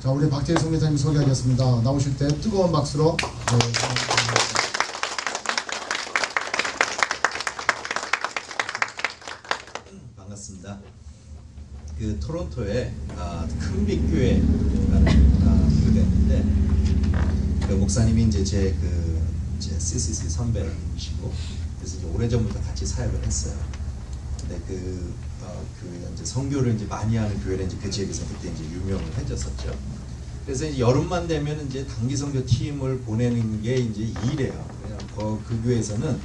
자, 우리 박재희 선교사님 소개하겠습니다. 나오실 때 뜨거운 박수로. 반갑습니다. 그 토론토에 큰빛교회라는 교회가 있는데, 그 목사님이 이제 제 CCC 선배이시고, 그래서 이제 오래전부터 같이 사역을 했어요. 근데 그 이제 선교를 이제 많이 하는 교회를 이제 그 지역에서 그때 이제 유명해졌었죠. 그래서 이제 여름만 되면 이제 단기 선교 팀을 보내는 게 이제 일이에요. 그 교회에서는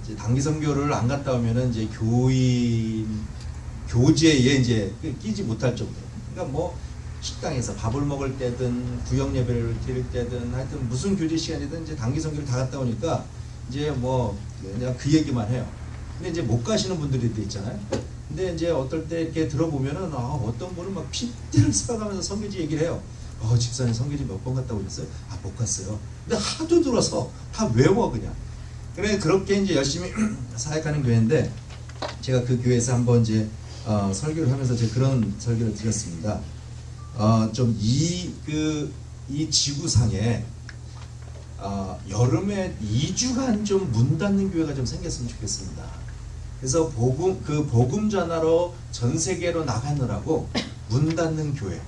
이제 단기 선교를 안 갔다 오면은 이제 교제에 이제 끼지 못할 정도. 그러니까 뭐 식당에서 밥을 먹을 때든 구역 예배를 드릴 때든 하여튼 무슨 교제 시간이든 이제 단기 선교를 다 갔다 오니까 이제 뭐 그냥 그 얘기만 해요. 근데 이제 못 가시는 분들이 있잖아요. 근데 이제 어떨 때 이렇게 들어보면은 어떤 분은 막 핏대를 써가면서 선교지 얘기를 해요. 집사님 선교지 몇 번 갔다 오셨어요? 못 갔어요. 근데 하도 들어서 다 외워 그냥. 그래 그렇게 이제 열심히 사역하는 교회인데, 제가 그 교회에서 한번 이제 설교를 하면서 제가 그런 설교를 드렸습니다. 좀 이 지구상에 여름에 2주간 좀 문 닫는 교회가 좀 생겼으면 좋겠습니다. 그래서 복음 전하러 전 세계로 나가느라고 문 닫는 교회,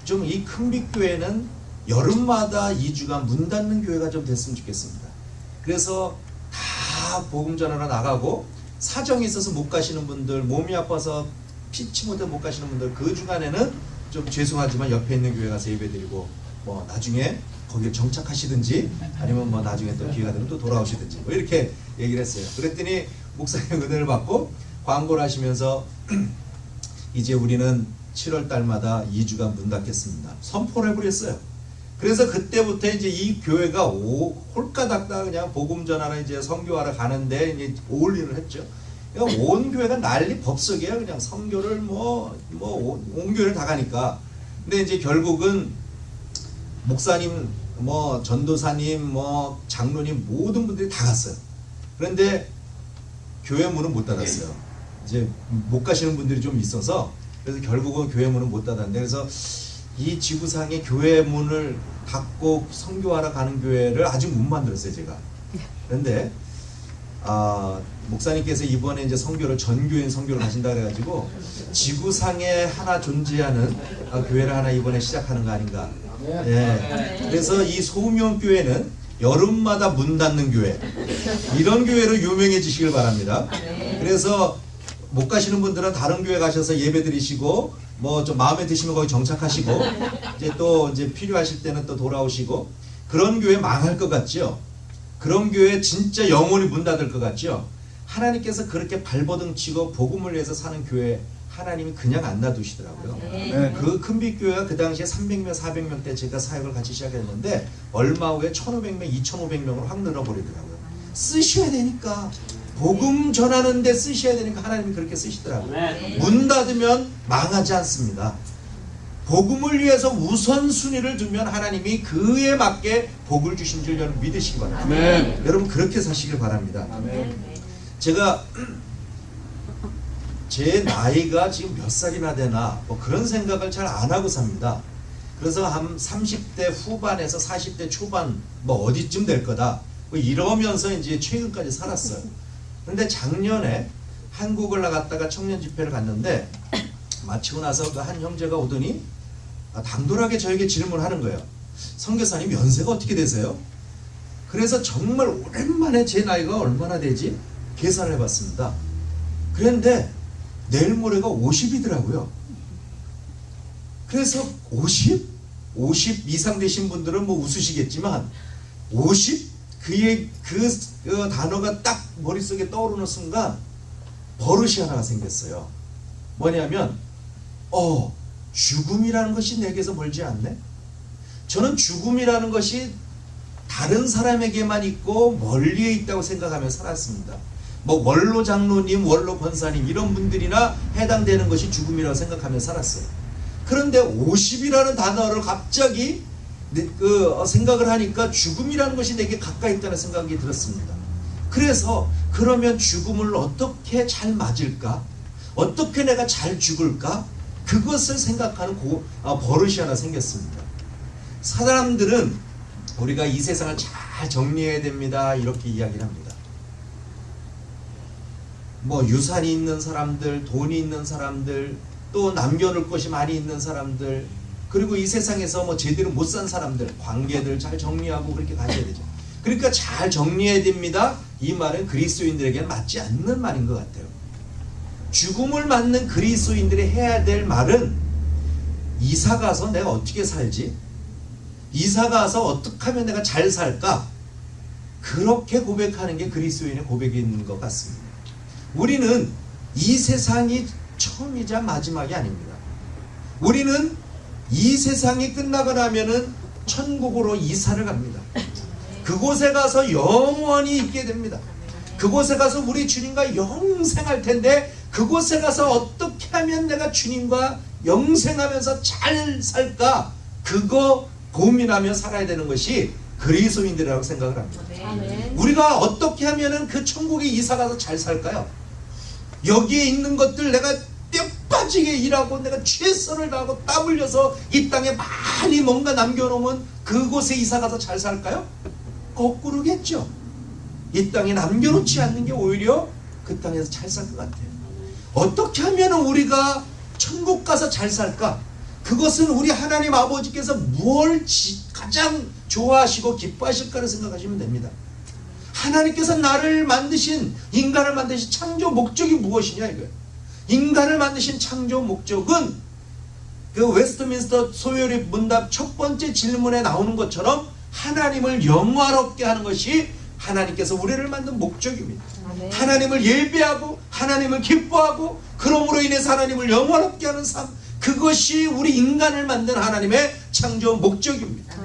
좀 이 큰빛 교회는 여름마다 2주간 문 닫는 교회가 좀 됐으면 좋겠습니다. 그래서 다 복음 전하러 나가고, 사정이 있어서 못 가시는 분들, 몸이 아파서 피치 못해 못 가시는 분들, 그 주간에는 좀 죄송하지만 옆에 있는 교회 가서 예배드리고, 뭐 나중에 거기에 정착하시든지 아니면 뭐 나중에 또 기회가 되면 또 돌아오시든지 뭐 이렇게 얘기를 했어요. 그랬더니 목사님 은혜를 받고 광고를 하시면서 이제 우리는 7월 달마다 2주간 문 닫겠습니다 선포를 해버렸어요. 그래서 그때부터 이제 이 교회가 홀까닥다 그냥 복음 전하러 이제 선교하러 가는데 이제 올인을 했죠. 그러니까 온 교회가 난리 법석이에요. 그냥 선교를 온 교회를 다 가니까. 근데 이제 결국은 목사님, 전도사님, 장로님 모든 분들이 다 갔어요. 그런데 교회 문은 못 닫았어요. 이제 못 가시는 분들이 좀 있어서, 그래서 결국은 교회 문은 못 닫았는데, 그래서 이 지구상의 교회 문을 닫고 선교하러 가는 교회를 아직 못 만들었어요, 제가. 그런데 목사님께서 이번에 이제 선교를 전교인 선교를 하신다 그래가지고 지구상에 하나 존재하는 교회를 하나 이번에 시작하는 거 아닌가. 예. 그래서 이 소명교회는 여름마다 문 닫는 교회, 이런 교회로 유명해지시길 바랍니다. 그래서 못 가시는 분들은 다른 교회 가셔서 예배 드리시고, 뭐 좀 마음에 드시면 거기 정착하시고, 이제 또 이제 필요하실 때는 또 돌아오시고, 그런 교회 망할 것 같죠? 그런 교회 진짜 영원히 문 닫을 것 같죠? 하나님께서 그렇게 발버둥 치고 복음을 위해서 사는 교회 하나님이 그냥 안 놔두시더라고요. 네, 그 큰빛 교회가 그 당시에 300명, 400명 때 제가 사역을 같이 시작했는데 얼마 후에 1,500명, 2,500명으로 확 늘어버리더라고요. 쓰셔야 되니까, 복음 전하는데 쓰셔야 되니까 하나님이 그렇게 쓰시더라고요. 문 닫으면 망하지 않습니다. 복음을 위해서 우선순위를 두면 하나님이 그에 맞게 복을 주신 줄 여러분 믿으시기 바랍니다. 여러분 그렇게 사시길 바랍니다. 제가 제 나이가 지금 몇 살이나 되나 그런 생각을 잘 안 하고 삽니다. 그래서 한 30대 후반에서 40대 초반 어디쯤 될 거다 이러면서 이제 최근까지 살았어요. 그런데 작년에 한국을 나갔다가 청년 집회를 갔는데 마치고 나서 그 한 형제가 오더니 당돌하게 저에게 질문하는 거예요. 선교사님 연세가 어떻게 되세요? 그래서 정말 오랜만에 제 나이가 얼마나 되지? 계산을 해봤습니다. 그런데 내일 모레가 50이더라고요. 그래서 50? 50 이상 되신 분들은 웃으시겠지만 50? 그 단어가 딱 머릿속에 떠오르는 순간 버릇이 하나가 생겼어요. 뭐냐면 죽음이라는 것이 내게서 멀지 않네? 저는 죽음이라는 것이 다른 사람에게만 있고 멀리에 있다고 생각하며 살았습니다. 원로 장로님, 원로 권사님 이런 분들이나 해당되는 것이 죽음이라고 생각하며 살았어요. 그런데 50이라는 단어를 갑자기 생각을 하니까 죽음이라는 것이 내게 가까이 있다는 생각이 들었습니다. 그래서 그러면 죽음을 어떻게 잘 맞을까? 어떻게 내가 잘 죽을까? 그것을 생각하는 버릇이 하나 생겼습니다. 사람들은 우리가 이 세상을 잘 정리해야 됩니다 이렇게 이야기를 합니다. 뭐 유산이 있는 사람들, 돈이 있는 사람들, 또 남겨놓을 것이 많이 있는 사람들, 그리고 이 세상에서 뭐 제대로 못 산 사람들, 관계들 잘 정리하고 그렇게 가셔야 되죠. 그러니까 잘 정리해야 됩니다. 이 말은 그리스도인들에게는 맞지 않는 말인 것 같아요. 죽음을 맞는 그리스도인들이 해야 될 말은 이사 가서 내가 어떻게 살지? 이사 가서 어떻게 하면 내가 잘 살까? 그렇게 고백하는 게 그리스도인의 고백인 것 같습니다. 우리는 이 세상이 처음이자 마지막이 아닙니다. 우리는 이 세상이 끝나고 나면은 천국으로 이사를 갑니다. 그곳에 가서 영원히 있게 됩니다. 그곳에 가서 우리 주님과 영생할 텐데, 그곳에 가서 어떻게 하면 내가 주님과 영생하면서 잘 살까? 그거 고민하며 살아야 되는 것이 그리스도인들이라고 생각을 합니다. 우리가 어떻게 하면은 그 천국에 이사 가서 잘 살까요? 여기에 있는 것들 내가 뼈 빠지게 일하고 내가 최선을 다하고 땀 흘려서 이 땅에 많이 뭔가 남겨놓으면 그곳에 이사 가서 잘 살까요? 거꾸로겠죠. 이 땅에 남겨놓지 않는 게 오히려 그 땅에서 잘 살 것 같아요. 어떻게 하면 우리가 천국 가서 잘 살까? 그것은 우리 하나님 아버지께서 뭘 가장 좋아하시고 기뻐하실까를 생각하시면 됩니다. 하나님께서 나를 만드신, 인간을 만드신 창조 목적이 무엇이냐 이거예요. 인간을 만드신 창조 목적은 그 웨스트민스터 소요리 문답 첫 번째 질문에 나오는 것처럼 하나님을 영화롭게 하는 것이 하나님께서 우리를 만든 목적입니다. 하나님을 예배하고 하나님을 기뻐하고 그러므로 인해서 하나님을 영화롭게 하는 삶, 그것이 우리 인간을 만든 하나님의 창조 목적입니다.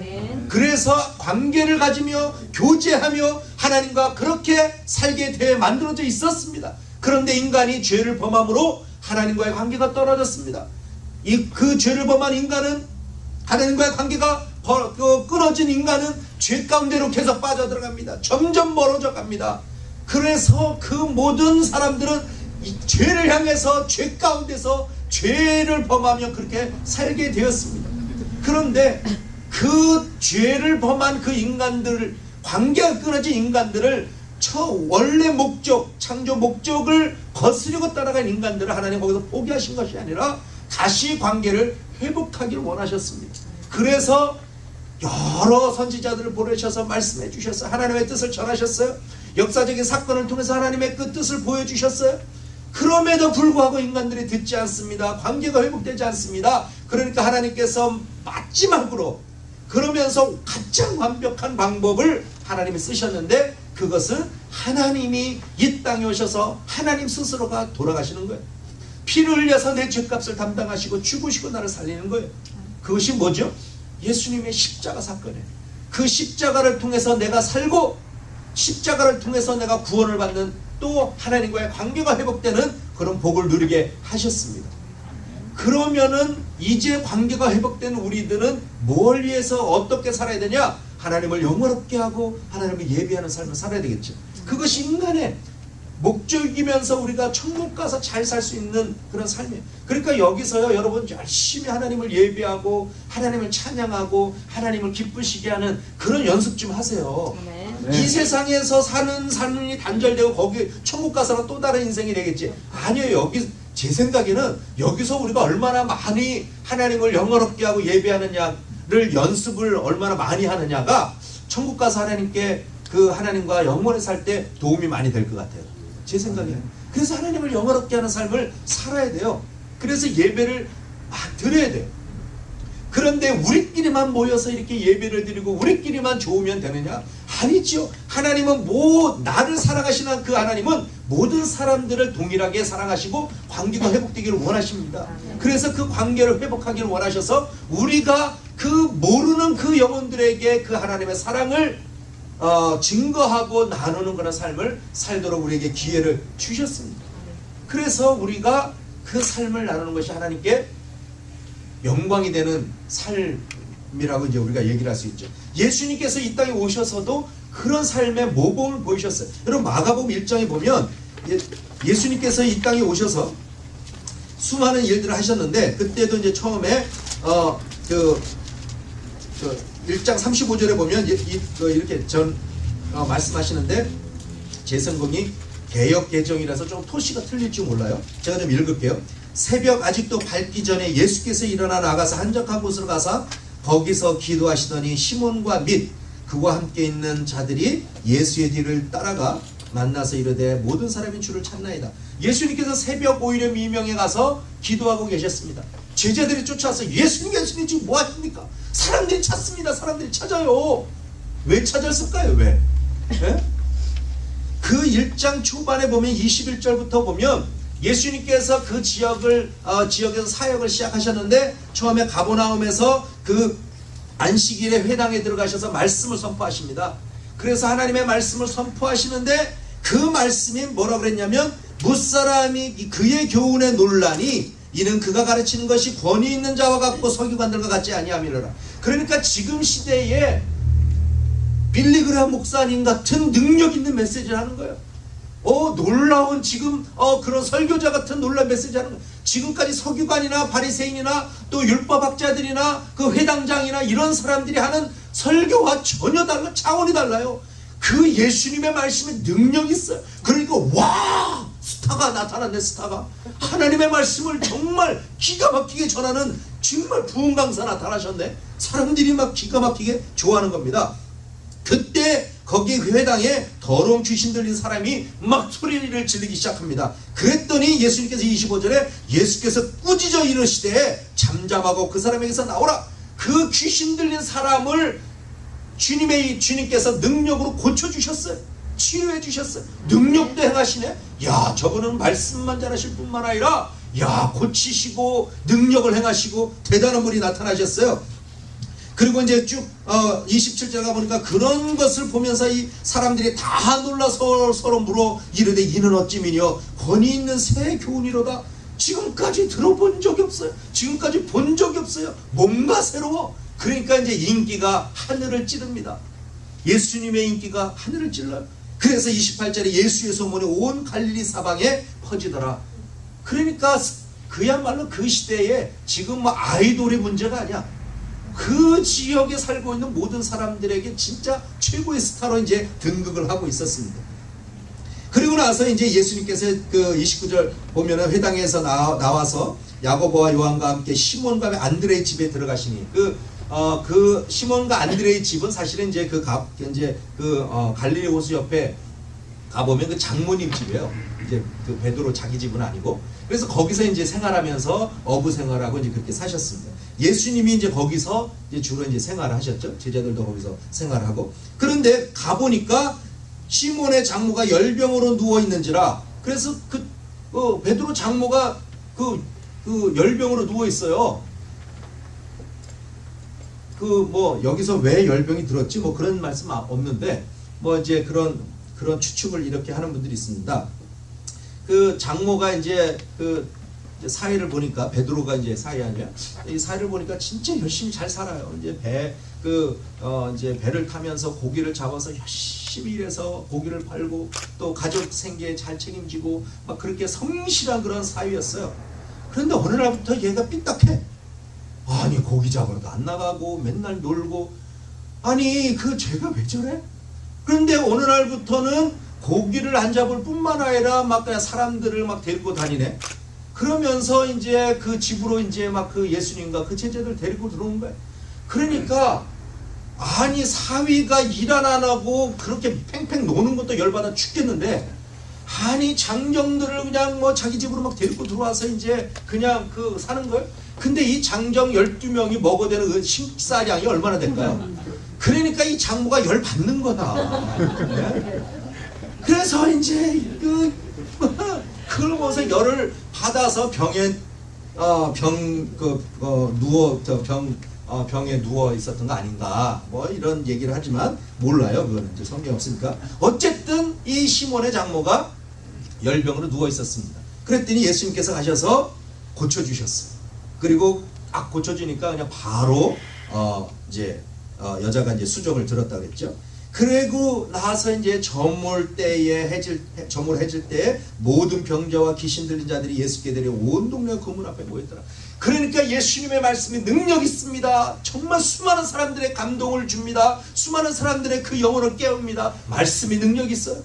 그래서 관계를 가지며 교제하며 하나님과 그렇게 살게 되어 만들어져 있었습니다. 그런데 인간이 죄를 범함으로 하나님과의 관계가 떨어졌습니다. 그 죄를 범한 인간은, 하나님과의 관계가 끊어진 인간은 죄 가운데로 계속 빠져들어갑니다. 점점 멀어져 갑니다. 그래서 그 모든 사람들은 이 죄를 향해서 죄 가운데서 죄를 범하며 그렇게 살게 되었습니다. 그런데 그 죄를 범한 그 인간들, 관계가 끊어진 인간들을 원래 목적, 창조 목적을 거스르고 따라간 인간들을 하나님 거기서 포기하신 것이 아니라 다시 관계를 회복하기를 원하셨습니다. 그래서 여러 선지자들을 보내셔서 말씀해 주셨어요. 하나님의 뜻을 전하셨어요. 역사적인 사건을 통해서 하나님의 그 뜻을 보여주셨어요. 그럼에도 불구하고 인간들이 듣지 않습니다. 관계가 회복되지 않습니다. 그러니까 하나님께서 마지막으로, 그러면서 가장 완벽한 방법을 하나님이 쓰셨는데, 그것은 하나님이 이 땅에 오셔서 하나님 스스로가 돌아가시는 거예요. 피를 흘려서 내 죄값을 담당하시고 죽으시고 나를 살리는 거예요. 그것이 뭐죠? 예수님의 십자가 사건이에요. 그 십자가를 통해서 내가 살고, 십자가를 통해서 내가 구원을 받는, 또 하나님과의 관계가 회복되는 그런 복을 누리게 하셨습니다. 그러면은 이제 관계가 회복된 우리들은 뭘 위해서 어떻게 살아야 되냐? 하나님을 영화롭게 하고 하나님을 예배하는 삶을 살아야 되겠죠. 그것이 인간의 목적이면서 우리가 천국 가서 잘 살 수 있는 그런 삶이에요. 그러니까 여기서요, 여러분 열심히 하나님을 예배하고 하나님을 찬양하고 하나님을 기쁘시게 하는 그런 연습 좀 하세요. 이 세상에서 사는 삶이 단절되고 거기 천국 가서는 또 다른 인생이 되겠지. 아니에요. 여기 제 생각에는 여기서 우리가 얼마나 많이 하나님을 영화롭게 하고 예배하느냐를 연습을 얼마나 많이 하느냐가 천국 가서 하나님께 그 하나님과 영원히 살 때 도움이 많이 될 것 같아요. 제 생각에는. 그래서 하나님을 영화롭게 하는 삶을 살아야 돼요. 그래서 예배를 막 드려야 돼요. 그런데 우리끼리만 모여서 이렇게 예배를 드리고 우리끼리만 좋으면 되느냐? 아니죠. 하나님은 나를 사랑하시는 그 하나님은 모든 사람들을 동일하게 사랑하시고 관계가 회복되기를 원하십니다. 그래서 그 관계를 회복하기를 원하셔서 우리가 그 모르는 그 영혼들에게 그 하나님의 사랑을 증거하고 나누는 그런 삶을 살도록 우리에게 기회를 주셨습니다. 그래서 우리가 그 삶을 나누는 것이 하나님께 영광이 되는 삶이라고 이제 우리가 얘기를 할 수 있죠. 예수님께서 이 땅에 오셔서도 그런 삶의 모범을 보이셨어요. 여러분 마가복음 1장에 보면 예수님께서 이 땅에 오셔서 수많은 일들을 하셨는데, 그때도 이제 처음에 그 1장 35절에 보면 이렇게 말씀하시는데, 제 성경이 개역 개정이라서 좀 토시가 틀릴지 몰라요. 제가 좀 읽을게요. 새벽 아직도 밝기 전에 예수께서 일어나 나가서 한적한 곳으로 가서 거기서 기도하시더니 시몬과 및 그와 함께 있는 자들이 예수의 뒤를 따라가 만나서 이르되 모든 사람이 주를 찾나이다. 예수님께서 새벽 오히려 미명에 가서 기도하고 계셨습니다. 제자들이 쫓아와서 예수님 지금 뭐 하십니까? 사람들이 찾습니다. 사람들이 찾아요. 왜 찾았을까요? 왜? 네? 그 1장 초반에 보면 21절부터 보면 예수님께서 그 지역에서 사역을 시작하셨는데, 처음에 가버나움에서 그 안식일에 회당에 들어가셔서 말씀을 선포하십니다. 그래서 하나님의 말씀을 선포하시는데, 그 말씀이 뭐라 그랬냐면, 무사람이 그의 교훈에 논란이 이는 그가 가르치는 것이 권위 있는 자와 같고 서기관들과 같지 아니함이라. 그러니까 지금 시대에 빌리그레함 목사님 같은 능력 있는 메시지를 하는 거예요. 놀라운 지금 그런 설교자 같은 놀라운 메시지 하는 거예요. 지금까지 서기관이나 바리새인이나 또 율법학자들이나 그 회당장이나 이런 사람들이 하는 설교와 전혀 달라, 차원이 달라요. 그 예수님의 말씀에 능력이 있어요. 그러니까 와, 스타가 나타났네. 스타가 하나님의 말씀을 정말 기가 막히게 전하는 정말 부흥 강사 나타나셨네. 사람들이 막 기가 막히게 좋아하는 겁니다. 그때 거기 회당에 더러운 귀신 들린 사람이 막 소리를 지르기 시작합니다. 그랬더니 예수님께서 25절에 예수께서 꾸짖어 이르시되 잠잠하고 그 사람에게서 나오라. 그 귀신 들린 사람을 주님께서 능력으로 고쳐주셨어요. 치유해주셨어요. 능력도 행하시네. 야, 저분은 말씀만 잘하실 뿐만 아니라 고치시고 능력을 행하시고 대단한 분이 나타나셨어요. 그리고 이제 쭉 27절 가보니까 그런 것을 보면서 이 사람들이 다 놀라서 서로 물어 이르되 이는 어찌미뇨 권위 있는 새 교훈이로다. 지금까지 들어본 적이 없어요. 지금까지 본 적이 없어요. 뭔가 새로워. 그러니까 이제 인기가 하늘을 찌릅니다. 예수님의 인기가 하늘을 찔러요. 그래서 28절에 예수의 소문이 온 갈릴리 사방에 퍼지더라. 그러니까 그야말로 그 시대에 지금 뭐 아이돌의 문제가 아니야. 그 지역에 살고 있는 모든 사람들에게 진짜 최고의 스타로 이제 등극을 하고 있었습니다. 그리고 나서 이제 예수님께서 그 29절 보면은 회당에서 나와서 야고보와 요한과 함께 시몬과 안드레의 집에 들어가시니 그 시몬과 안드레의 집은 사실은 이제 갈릴리 호수 옆에 가보면 그 장모님 집이에요. 이제 그 베드로 자기 집은 아니고. 그래서 거기서 이제 생활하면서 어부 생활하고 이제 그렇게 사셨습니다. 예수님이 이제 거기서 이제 주로 이제 생활을 하셨죠. 제자들도 거기서 생활하고. 그런데 가보니까 시몬의 장모가 열병으로 누워 있는지라. 그래서 베드로 장모가 그 열병으로 누워 있어요. 여기서 왜 열병이 들었지? 뭐 그런 말씀 없는데, 뭐 이제 그런 추측을 이렇게 하는 분들이 있습니다. 그 장모가 이제 사회를 보니까, 베드로가 이제 사회 아니야? 이 사회를 보니까 진짜 열심히 잘 살아요. 이제 이제 배를 타면서 고기를 잡아서 열심히 일해서 고기를 팔고 또 가족 생계 잘 책임지고 막 그렇게 성실한 그런 사회였어요. 그런데 어느 날부터 얘가 삐딱해. 아니, 고기 잡으러도 안 나가고 맨날 놀고, 아니 쟤가 왜 저래? 그런데 어느 날부터는 고기를 안 잡을 뿐만 아니라 막 그냥 사람들을 막 데리고 다니네. 그러면서 이제 그 집으로 이제 막 그 예수님과 그 제자들 데리고 들어온 거예요. 그러니까 아니, 사위가 일 안 하고 그렇게 팽팽 노는 것도 열받아 죽겠는데, 아니 장정들을 그냥 뭐 자기 집으로 막 데리고 들어와서 이제 그냥 사는 거예요. 근데 이 장정 12명이 먹어야 되는 그 식사량이 얼마나 될까요? 그러니까 이 장모가 열 받는 거다. 네? 그래서 이제 그걸 보면서 열을 받아서 병에 누워 있었던 거 아닌가, 뭐 이런 얘기를 하지만 몰라요. 그거는 이제 성경 없으니까. 어쨌든 이 시몬의 장모가 열병으로 누워 있었습니다. 그랬더니 예수님께서 가셔서 고쳐주셨어요. 그리고 딱 고쳐주니까 그냥 바로 여자가 이제 수종을 들었다 그랬죠. 그리고 나서 이제 저물 해질 때에 모든 병자와 귀신 들린 자들이 예수께 데려 온 동네가 그문 앞에 모였더라. 그러니까 예수님의 말씀이 능력 있습니다. 정말 수많은 사람들의 감동을 줍니다. 수많은 사람들의 그 영혼을 깨웁니다. 말씀이 능력 있어요.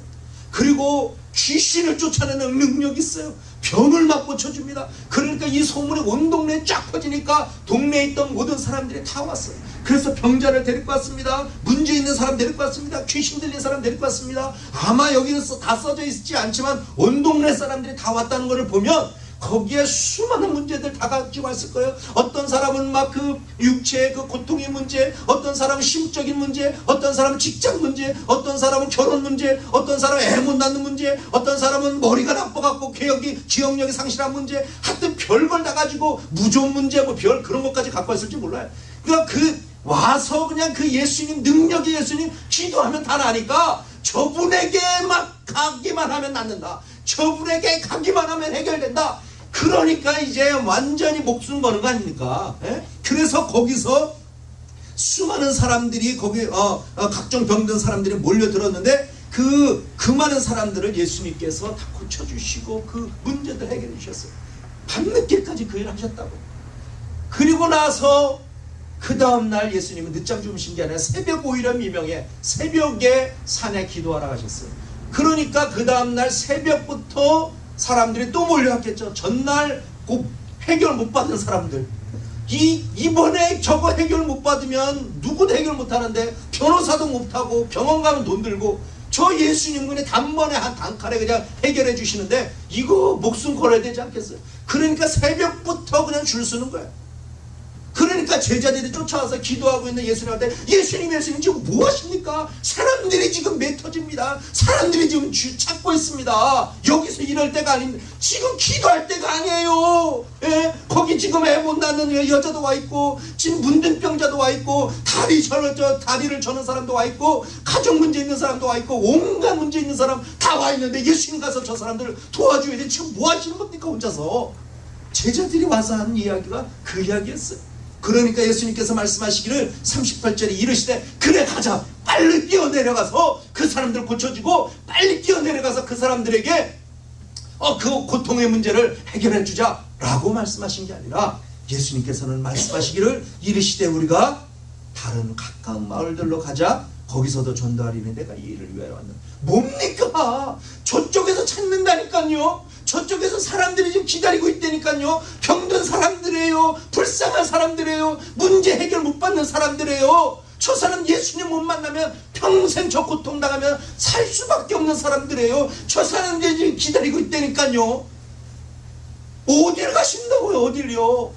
그리고 귀신을 쫓아내는 능력이 있어요. 병을 막 고쳐줍니다. 그러니까 이 소문이 온 동네에 쫙 퍼지니까 동네에 있던 모든 사람들이 다 왔어요. 그래서 병자를 데리고 왔습니다. 문제 있는 사람 데리고 왔습니다. 귀신 들린 사람 데리고 왔습니다. 아마 여기는 다 써져 있지 않지만 온 동네 사람들이 다 왔다는 것을 보면 거기에 수많은 문제들 다 가지고 왔을 거예요. 어떤 사람은 막 그 육체의 그 고통의 문제, 어떤 사람은 심적인 문제, 어떤 사람은 직장 문제, 어떤 사람은 결혼 문제, 어떤 사람은 애 못 낳는 문제, 어떤 사람은 머리가 나빠갖고 기억력이 상실한 문제, 하여튼 별걸 다 가지고 무좀 문제 뭐 별 그런 것까지 갖고 왔을지 몰라요. 그러니까 와서 그냥 그 예수님 능력의 예수님 기도하면 다 나니까 저분에게만 가기만 하면 낫는다. 저분에게 가기만 하면 해결된다. 그러니까 이제 완전히 목숨 거는 거 아닙니까? 예? 그래서 거기서 수많은 사람들이 거기 각종 병든 사람들이 몰려들었는데 그 많은 사람들을 예수님께서 다 고쳐주시고 그 문제들 해결해 주셨어요. 밤늦게까지 그 일을 하셨다고. 그리고 나서 그 다음날 예수님은 늦잠 주무신 게 아니라 새벽 오히려 미명에 새벽에 산에 기도하러 가셨어요. 그러니까 그 다음날 새벽부터 사람들이 또 몰려왔겠죠. 전날 꼭 해결 못 받은 사람들. 이번에 저거 해결 못 받으면 누구도 해결 못 하는데 변호사도 못 하고 병원 가면 돈 들고 저 예수님 그냥 단번에 한 단칼에 그냥 해결해 주시는데 이거 목숨 걸어야 되지 않겠어요? 그러니까 새벽부터 그냥 줄 서는 거예요. 그러니까 제자들이 쫓아와서 기도하고 있는 예수님한테 예수님 지금 뭐 하십니까? 사람들이 지금 매 터집니다. 사람들이 지금 찾고 있습니다. 여기서 이럴 때가 아닌데 지금 기도할 때가 아니에요. 예? 거기 지금 애 못 낳는 여자도 와 있고 지금 문둥병자도 와 있고 다리를 저는 사람도 와 있고 가정 문제 있는 사람도 와 있고 온갖 문제 있는 사람 다 와 있는데 예수님 가서 저 사람들을 도와줘야 돼. 지금 뭐 하시는 겁니까 혼자서? 제자들이 와서 하는 이야기가 그 이야기였어요. 그러니까 예수님께서 말씀하시기를 38절에 이르시되 그래 가자. 빨리 뛰어내려가서 그 사람들 고쳐주고 빨리 뛰어내려가서 그 사람들에게 그 고통의 문제를 해결해 주자 라고 말씀하신 게 아니라 예수님께서는 말씀하시기를 이르시되 우리가 다른 가까운 마을들로 가자. 거기서도 전도하리니 내가 이 일을 위하여 왔는다. 뭡니까? 저쪽에서 찾는다니까요. 저쪽에서 사람들이 지금 기다리고 있다니까요. 병든 사람들이에요. 불쌍한 사람들이에요. 문제 해결 못 받는 사람들이에요. 저 사람 예수님 못 만나면 평생 저 고통당하면 살 수밖에 없는 사람들이에요. 저 사람들이 지금 기다리고 있다니까요. 어딜 가신다고요? 어딜요?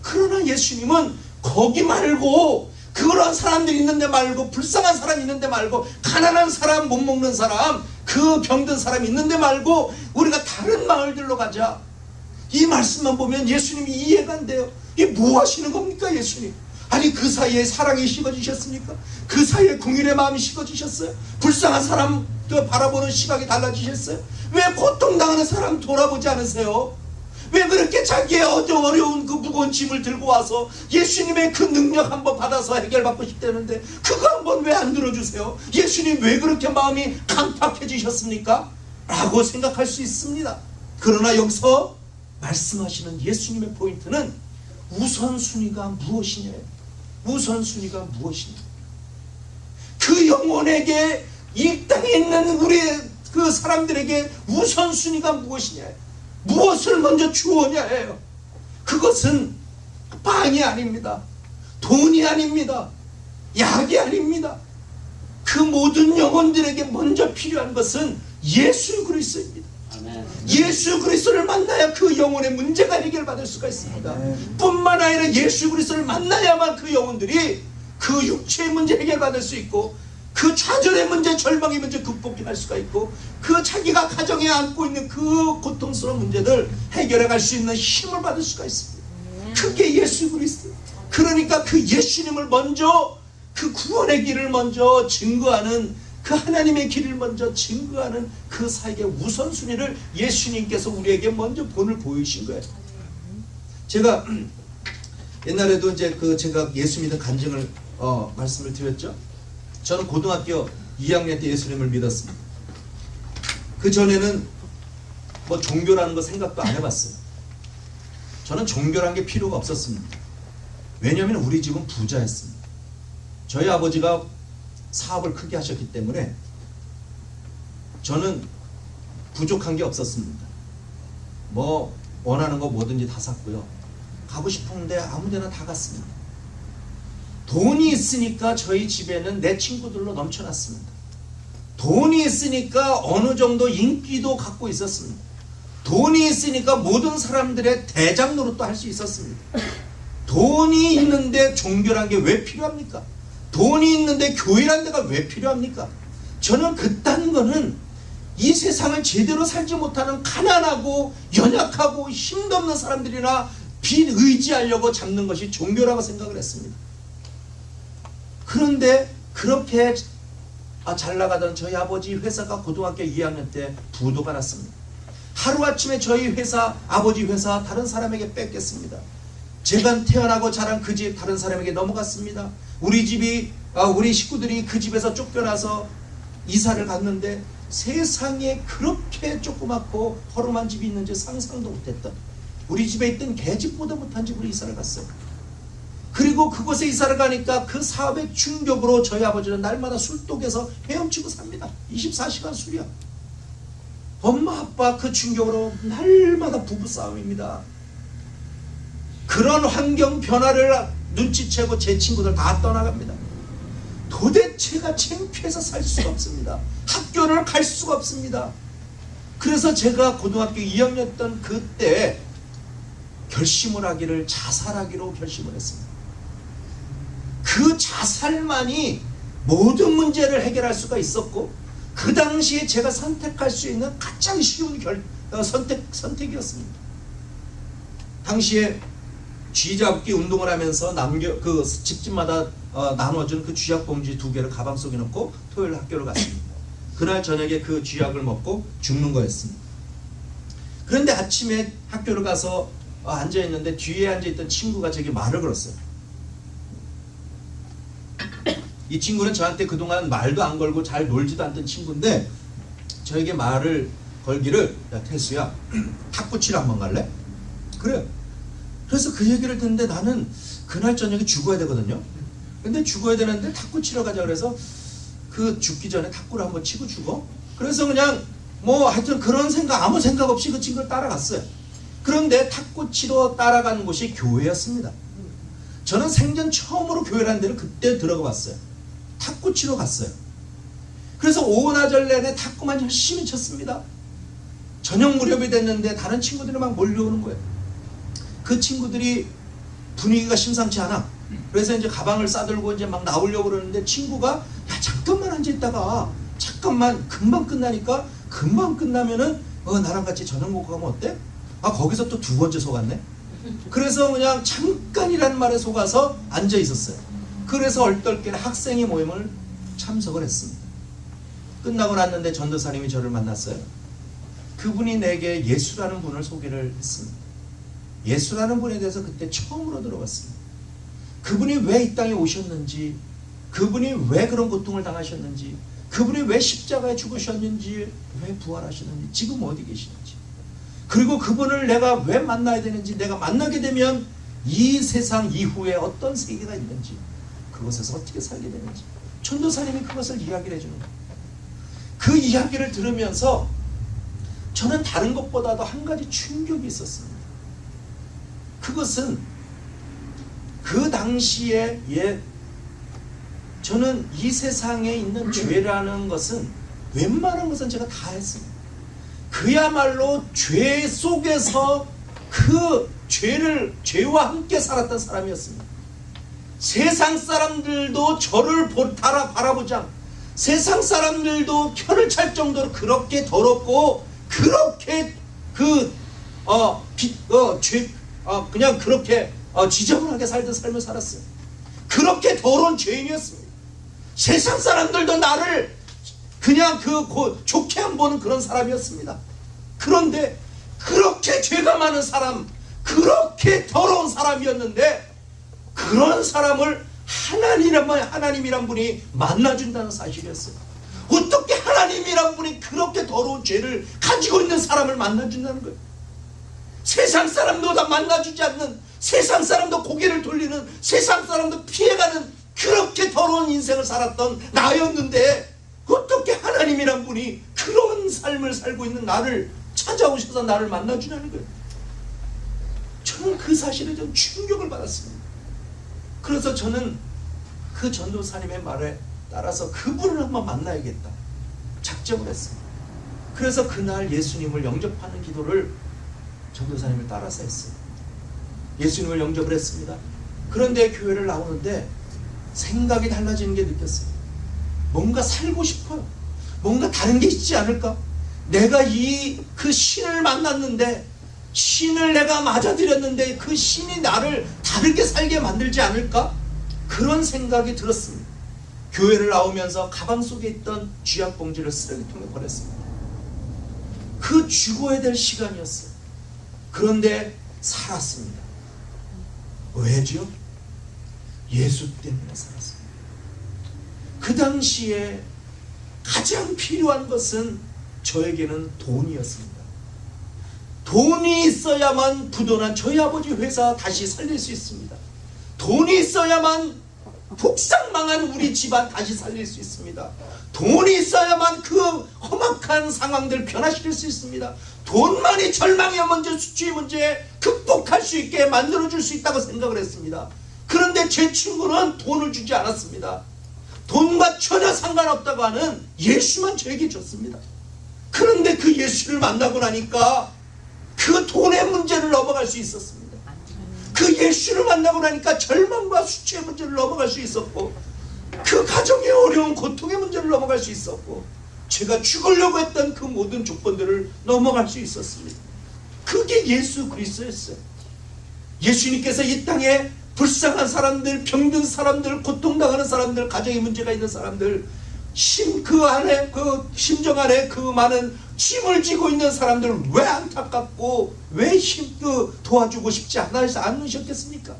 그러나 예수님은 거기 말고 그런 사람들이 있는데 말고 불쌍한 사람 있는데 말고 가난한 사람 못 먹는 사람 그 병든 사람 있는데 말고 우리가 다른 마을들로 가자. 이 말씀만 보면 예수님이 이해가 안 돼요. 이게 뭐 하시는 겁니까 예수님? 아니 그 사이에 사랑이 식어지셨습니까? 그 사이에 궁일의 마음이 식어지셨어요? 불쌍한 사람 바라보는 시각이 달라지셨어요? 왜 고통당하는 사람 돌아보지 않으세요? 왜 그렇게 자기의 어려운 그 무거운 짐을 들고 와서 예수님의 그 능력 한번 받아서 해결받고 싶다는데 그거 한번 왜 안 들어주세요? 예수님 왜 그렇게 마음이 강팍해지셨습니까? 라고 생각할 수 있습니다. 그러나 여기서 말씀하시는 예수님의 포인트는 우선순위가 무엇이냐예요. 우선순위가 무엇이냐. 그 영혼에게 이 땅에 있는 우리의 그 사람들에게 우선순위가 무엇이냐예요. 무엇을 먼저 주어냐예요. 그것은 빵이 아닙니다. 돈이 아닙니다. 약이 아닙니다. 그 모든 영혼들에게 먼저 필요한 것은 예수 그리스도입니다. 아멘. 예수 그리스도를 만나야 그 영혼의 문제가 해결받을 수가 있습니다. 아멘. 뿐만 아니라 예수 그리스도를 만나야만 그 영혼들이 그 육체의 문제 해결받을 수 있고 그 좌절의 문제, 절망의 문제 극복할 수가 있고 그 자기가 가정에 안고 있는 그 고통스러운 문제들 해결해 갈 수 있는 힘을 받을 수가 있습니다. 그게 예수 그리스도. 그러니까 그 예수님을 먼저 그 구원의 길을 먼저 증거하는 그 하나님의 길을 먼저 증거하는 그 사역의 우선순위를 예수님께서 우리에게 먼저 본을 보이신 거예요. 제가 옛날에도 이제 제가 예수 믿은 간증을 말씀을 드렸죠. 저는 고등학교 2학년 때 예수님을 믿었습니다. 그 전에는 뭐 종교라는 거 생각도 안 해봤어요. 저는 종교라는 게 필요가 없었습니다. 왜냐하면 우리 집은 부자였습니다. 저희 아버지가 사업을 크게 하셨기 때문에 저는 부족한 게 없었습니다. 뭐 원하는 거 뭐든지 다 샀고요. 가고 싶은데 아무 데나 다 갔습니다. 돈이 있으니까 저희 집에는 내 친구들로 넘쳐났습니다. 돈이 있으니까 어느 정도 인기도 갖고 있었습니다. 돈이 있으니까 모든 사람들의 대장 노릇도 할 수 있었습니다. 돈이 있는데 종교란 게 왜 필요합니까? 돈이 있는데 교회란 데가 왜 필요합니까? 저는 그딴 거는 이 세상을 제대로 살지 못하는 가난하고 연약하고 힘도 없는 사람들이나 빚의지하려고 잡는 것이 종교라고 생각을 했습니다. 그런데 그렇게 잘 나가던 저희 아버지 회사가 고등학교 2학년 때 부도가 났습니다. 하루아침에 저희 회사, 아버지 회사 다른 사람에게 뺏겼습니다. 제가 태어나고 자란 그 집 다른 사람에게 넘어갔습니다. 우리 식구들이 그 집에서 쫓겨나서 이사를 갔는데 세상에 그렇게 조그맣고 허름한 집이 있는지 상상도 못했던, 우리 집에 있던 개집보다 못한 집으로 이사를 갔어요. 그리고 그곳에 이사를 가니까 그 사업의 충격으로 저희 아버지는 날마다 술독에서 헤엄치고 삽니다. 24시간 술이야. 엄마 아빠 그 충격으로 날마다 부부싸움입니다. 그런 환경 변화를 눈치채고 제 친구들 다 떠나갑니다. 도대체가 창피해서 살 수가 없습니다. 학교를 갈 수가 없습니다. 그래서 제가 고등학교 2학년이었던 그때 결심을 하기를, 자살하기로 결심을 했습니다. 그 자살만이 모든 문제를 해결할 수가 있었고, 그 당시에 제가 선택할 수 있는 가장 쉬운 선택이었습니다. 당시에 쥐잡기 운동을 하면서 그 집집마다 나눠준 그 쥐약 봉지 2개를 가방 속에 넣고 토요일 학교를 갔습니다. 그날 저녁에 그 쥐약을 먹고 죽는 거였습니다. 그런데 아침에 학교를 가서 앉아있는데 뒤에 앉아있던 친구가 제게 말을 걸었어요. 이 친구는 저한테 그동안 말도 안 걸고 잘 놀지도 않던 친구인데 저에게 말을 걸기를, 야 태수야, 탁구 치러 한번 갈래? 그래. 그래서 그 얘기를 듣는데 나는 그날 저녁에 죽어야 되거든요. 근데 죽어야 되는데 탁구 치러 가자 그래서 그 죽기 전에 탁구를 한번 치고 죽어? 그래서 그냥 뭐 하여튼 그런 생각, 아무 생각 없이 그 친구를 따라갔어요. 그런데 탁구 치러 따라간 곳이 교회였습니다. 저는 생전 처음으로 교회라는 데를 그때 들어가 봤어요. 탁구 치러 갔어요. 그래서 오나절 내내 탁구만 열심히 쳤습니다. 저녁 무렵이 됐는데 다른 친구들이 막 몰려오는 거예요. 그 친구들이 분위기가 심상치 않아. 그래서 이제 가방을 싸들고 이제 막 나오려고 그러는데 친구가, 야 잠깐만 앉아있다가, 잠깐만, 금방 끝나니까, 금방 끝나면은 나랑 같이 저녁 먹고 가면 어때? 거기서 또 2번째 속았네. 그래서 그냥 잠깐이란 말에 속아서 앉아 있었어요. 그래서 얼떨결에 학생의 모임을 참석을 했습니다. 끝나고 났는데 전도사님이 저를 만났어요. 그분이 내게 예수라는 분을 소개를 했습니다. 예수라는 분에 대해서 그때 처음으로 들어봤습니다. 그분이 왜 이 땅에 오셨는지, 그분이 왜 그런 고통을 당하셨는지, 그분이 왜 십자가에 죽으셨는지, 왜 부활하셨는지, 지금 어디 계시는지, 그리고 그분을 내가 왜 만나야 되는지, 내가 만나게 되면 이 세상 이후에 어떤 세계가 있는지, 그곳에서 어떻게 살게 되는지 전도사님이 그것을 이야기를 해주는 거예요. 그 이야기를 들으면서 저는 다른 것보다도 한 가지 충격이 있었습니다. 그것은 그 당시에 저는 이 세상에 있는 죄라는 것은 웬만한 것은 제가 다 했습니다. 그야말로 죄 속에서 그 죄와 함께 살았던 사람이었습니다. 세상 사람들도 저를 바라보지 않고, 세상 사람들도 혀를 찰 정도로 그렇게 더럽고 그렇게 그냥 그렇게 지저분하게 살던 삶을 살았어요. 그렇게 더러운 죄인이었습니다. 세상 사람들도 나를 그냥 좋게 안 보는 그런 사람이었습니다. 그런데 그렇게 죄가 많은 사람, 그렇게 더러운 사람이었는데 그런 사람을 하나님이란 분이 만나준다는 사실이었어요. 어떻게 하나님이란 분이 그렇게 더러운 죄를 가지고 있는 사람을 만나준다는 거예요. 세상 사람도 다 만나주지 않는, 세상 사람도 고개를 돌리는, 세상 사람도 피해가는 그렇게 더러운 인생을 살았던 나였는데 어떻게 하나님이란 분이 그런 삶을 살고 있는 나를 찾아오셔서 나를 만나주냐는 거예요. 저는 그 사실에 좀 충격을 받았습니다. 그래서 저는 그 전도사님의 말에 따라서 그분을 한번 만나야겠다 작정을 했습니다. 그래서 그날 예수님을 영접하는 기도를 전도사님을 따라서 했어요. 예수님을 영접을 했습니다. 그런데 교회를 나오는데 생각이 달라지는 게 느꼈어요. 뭔가 살고 싶어요. 뭔가 다른 게 있지 않을까? 내가 그 신을 만났는데, 신을 내가 맞아들였는데 그 신이 나를 다르게 살게 만들지 않을까? 그런 생각이 들었습니다. 교회를 나오면서 가방 속에 있던 쥐약 봉지를 쓰레기통에 버렸습니다. 그 죽어야 될 시간이었어요. 그런데 살았습니다. 왜죠? 예수 때문에 살았습니다. 그 당시에 가장 필요한 것은 저에게는 돈이었습니다. 돈이 있어야만 부도난 저희 아버지 회사 다시 살릴 수 있습니다. 돈이 있어야만 폭삭망한 우리 집안 다시 살릴 수 있습니다. 돈이 있어야만 그 험악한 상황들 변화시킬 수 있습니다. 돈만이 절망의 문제, 수치의 문제 극복할 수 있게 만들어줄 수 있다고 생각을 했습니다. 그런데 제 친구는 돈을 주지 않았습니다. 돈과 전혀 상관없다고 하는 예수만 저에게 줬습니다. 그런데 그 예수를 만나고 나니까 그 돈의 문제를 넘어갈 수 있었습니다. 그 예수를 만나고 나니까 절망과 수치의 문제를 넘어갈 수 있었고, 그 가정의 어려운 고통의 문제를 넘어갈 수 있었고, 제가 죽으려고 했던 그 모든 조건들을 넘어갈 수 있었습니다. 그게 예수 그리스도였어요. 예수님께서 이 땅에 불쌍한 사람들, 병든 사람들, 고통당하는 사람들, 가정에 문제가 있는 사람들, 그 심정 안에 그 많은 짐을 지고 있는 사람들 왜 안타깝고 왜 도와주고 싶지 않으셨겠습니까?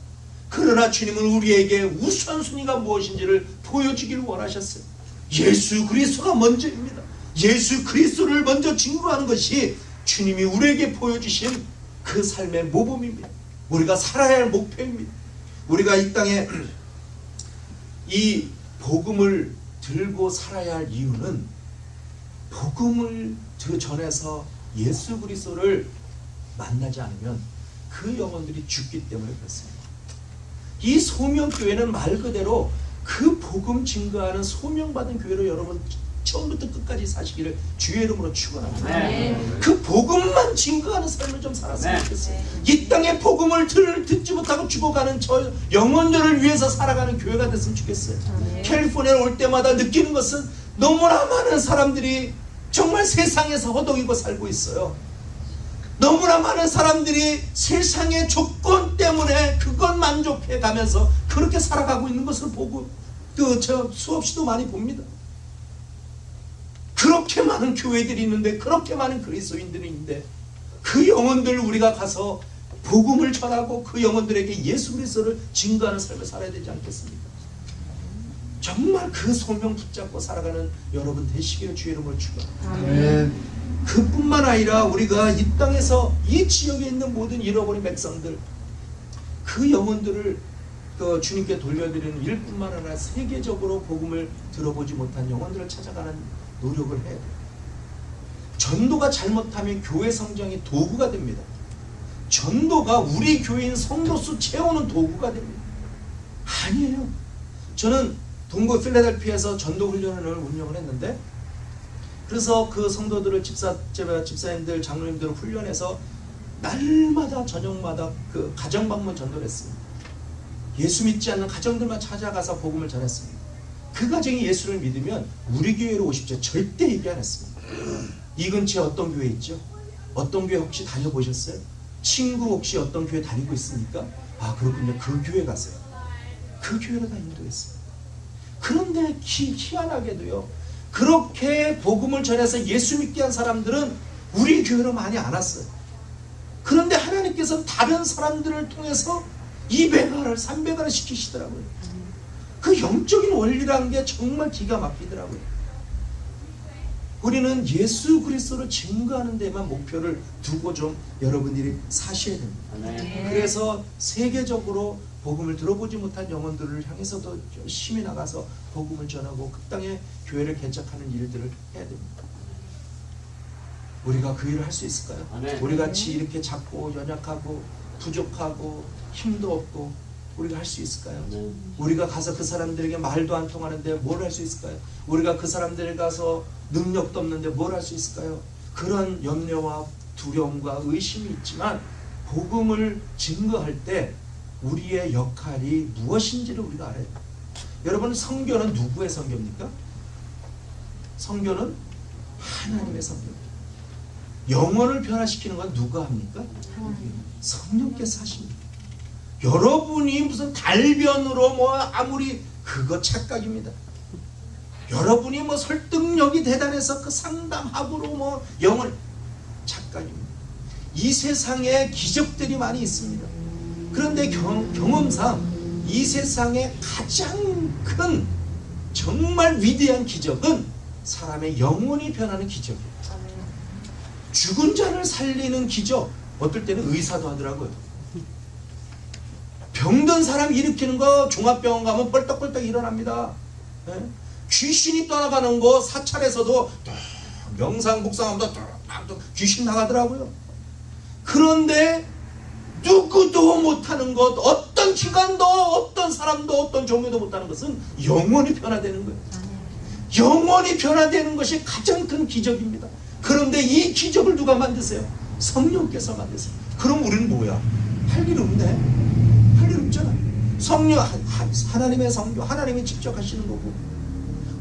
그러나 주님은 우리에게 우선순위가 무엇인지를 보여주기를 원하셨어요. 예수 그리스도가 먼저입니다. 예수 그리스도를 먼저 증거하는 것이 주님이 우리에게 보여주신 그 삶의 모범입니다. 우리가 살아야 할 목표입니다. 우리가 이 땅에 이 복음을 들고 살아야 할 이유는 복음을 전해서 예수 그리스도를 만나지 않으면 그 영혼들이 죽기 때문에 그렇습니다. 이 소명교회는 말 그대로 그 복음 증거하는 소명받은 교회로 여러분 처음부터 끝까지 사시기를 주의 이름으로 축원합니다. 그 복음만 증거하는 삶을 좀 살았으면 좋겠어요. 이 땅에 복음을 듣지 못하고 죽어가는 저 영혼들을 위해서 살아가는 교회가 됐으면 좋겠어요. 캘리포니아에 올 때마다 느끼는 것은 너무나 많은 사람들이 정말 세상에서 허덕이고 살고 있어요. 너무나 많은 사람들이 세상의 조건 때문에 그것 만족해 가면서 그렇게 살아가고 있는 것을 보고 저 수없이도 많이 봅니다. 그렇게 많은 교회들이 있는데, 그렇게 많은 그리스도인들이 있는데, 그 영혼들 우리가 가서 복음을 전하고 그 영혼들에게 예수 그리스도를 증거하는 삶을 살아야 되지 않겠습니까? 정말 그 소명 붙잡고 살아가는 여러분 되시기를 주의 이름으로 축원합니다. 그뿐만 아니라 우리가 이 땅에서 이 지역에 있는 모든 잃어버린 백성들, 그 영혼들을 주님께 돌려드리는 일뿐만 아니라 세계적으로 복음을 들어보지 못한 영혼들을 찾아가는 노력을 해야 돼요. 전도가 잘못하면 교회 성장의 도구가 됩니다. 전도가 우리 교인 성도수 채우는 도구가 됩니다. 아니에요. 저는 동부 필라델피아에서 전도 훈련을 운영을 했는데, 그래서 그 성도들을 집사님들, 장로님들을 훈련해서 날마다 저녁마다 그 가정 방문 전도를 했습니다. 예수 믿지 않는 가정들만 찾아가서 복음을 전했습니다. 그 가정이 예수를 믿으면 우리 교회로 오십시오. 절대 얘기 안 했습니다. 이 근처에 어떤 교회 있죠? 어떤 교회 혹시 다녀보셨어요? 친구 혹시 어떤 교회 다니고 있습니까? 아, 그렇군요. 그 교회 가세요. 그 교회로 다 인도했습니다. 그런데 희한하게도요, 그렇게 복음을 전해서 예수 믿게 한 사람들은 우리 교회로 많이 안 왔어요. 그런데 하나님께서 다른 사람들을 통해서 200알을 300알을 시키시더라고요. 그 영적인 원리라는 게 정말 기가 막히더라고요. 우리는 예수 그리스도를 증거하는 데만 목표를 두고 좀 여러분들이 사셔야 됩니다. 그래서 세계적으로 복음을 들어보지 못한 영혼들을 향해서도 열심히 나가서 복음을 전하고 그 땅에 교회를 개척하는 일들을 해야 됩니다. 우리가 그 일을 할 수 있을까요? 우리 같이 이렇게 작고 연약하고 부족하고 힘도 없고 우리가 할 수 있을까요? 우리가 가서 그 사람들에게 말도 안 통하는데 뭘 할 수 있을까요? 우리가 그 사람들에 가서 능력도 없는데 뭘 할 수 있을까요? 그런 염려와 두려움과 의심이 있지만 복음을 증거할 때 우리의 역할이 무엇인지를 우리가 알아야 돼요. 여러분, 성교는 누구의 성교입니까? 성교는 하나님의 성교입니다. 영혼을 변화시키는 건 누가 합니까? 성령께서 하십니다. 여러분이 무슨 달변으로 뭐 아무리 그거 착각입니다. 여러분이 뭐 설득력이 대단해서 그 상담학으로 뭐 영혼 착각입니다. 이 세상에 기적들이 많이 있습니다. 그런데 경험상 이 세상에 가장 큰 정말 위대한 기적은 사람의 영혼이 변하는 기적이에요. 죽은 자를 살리는 기적, 어떨 때는 의사도 하더라고요. 병든 사람 일으키는 거 종합병원 가면 뻘떡뻘떡 일어납니다. 예? 귀신이 떠나가는 거 사찰에서도 명상 묵상하면 귀신 나가더라고요. 그런데 누구도 못하는 것, 어떤 기관도 어떤 사람도 어떤 종교도 못하는 것은 영혼이 변화되는 거예요. 영혼이 변화되는 것이 가장 큰 기적입니다. 그런데 이 기적을 누가 만드세요? 성령께서 만드세요. 그럼 우리는 뭐야? 할 일 없네. 할 일 없잖아. 성령, 하나님의 성교, 하나님이 직접 하시는 거고,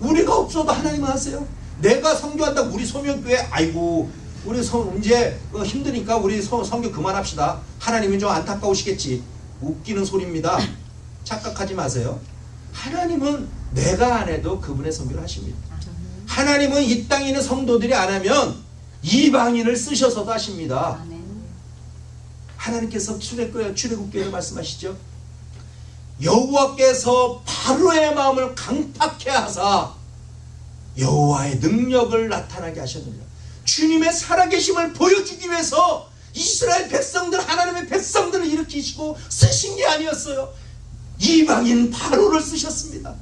우리가 없어도 하나님 하세요. 내가 성교한다고 우리 소명교회, 아이고 우리 이제 힘드니까 우리 성교 그만합시다. 하나님이 좀 안타까우시겠지. 웃기는 소리입니다. 착각하지 마세요. 하나님은 내가 안 해도 그분의 성교를 하십니다. 하나님은 이 땅에 있는 성도들이 안 하면 이방인을 쓰셔서도 하십니다. 하나님께서 출애굽기에 말씀하시죠. 여호와께서 바로의 마음을 강팍해 하사 여호와의 능력을 나타나게 하셨느니라. 주님의 살아계심을 보여주기 위해서 이스라엘 백성들, 하나님의 백성들을 일으키시고 쓰신 게 아니었어요. 이방인 바로를 쓰셨습니다.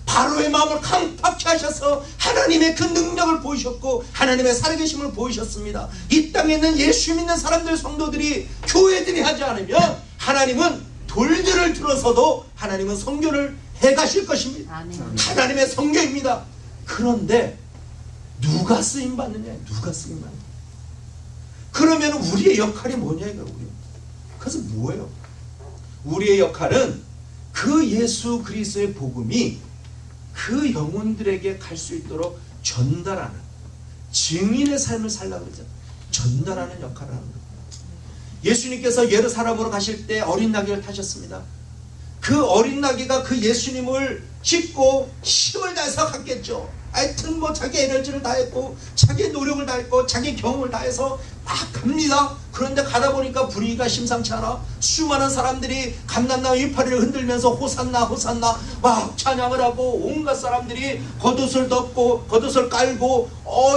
바로의 마음을 강팍해 하셔서 하나님의 그 능력을 보이셨고 하나님의 살아계심을 보이셨습니다. 이 땅에 있는 예수 믿는 사람들, 성도들이, 교회들이 하지 않으면 하나님은 돌들을 들어서도 하나님은 성교를 해가실 것입니다. 하나님의 성교입니다. 그런데 누가 쓰임받느냐? 누가 쓰임받느냐? 그러면 우리의 역할이 뭐냐 이거. 그래서 뭐예요? 우리의 역할은 그 예수 그리스도의 복음이 그 영혼들에게 갈 수 있도록 전달하는, 증인의 삶을 살라고 그러잖아요. 전달하는 역할을 하는 거예요. 예수님께서 예루살렘으로 가실 때 어린 나귀를 타셨습니다. 그 어린 나귀가 그 예수님을 싣고 힘을 다해서 갔겠죠. 하여튼 뭐 자기 에너지를 다했고 자기 노력을 다했고 자기 경험을 다해서 막 갑니다. 그런데 가다 보니까 분위기가 심상치 않아. 수많은 사람들이 감람나무 이파리를 흔들면서 호산나 호산나 막 찬양을 하고 온갖 사람들이 겉옷을 덮고 겉옷을 깔고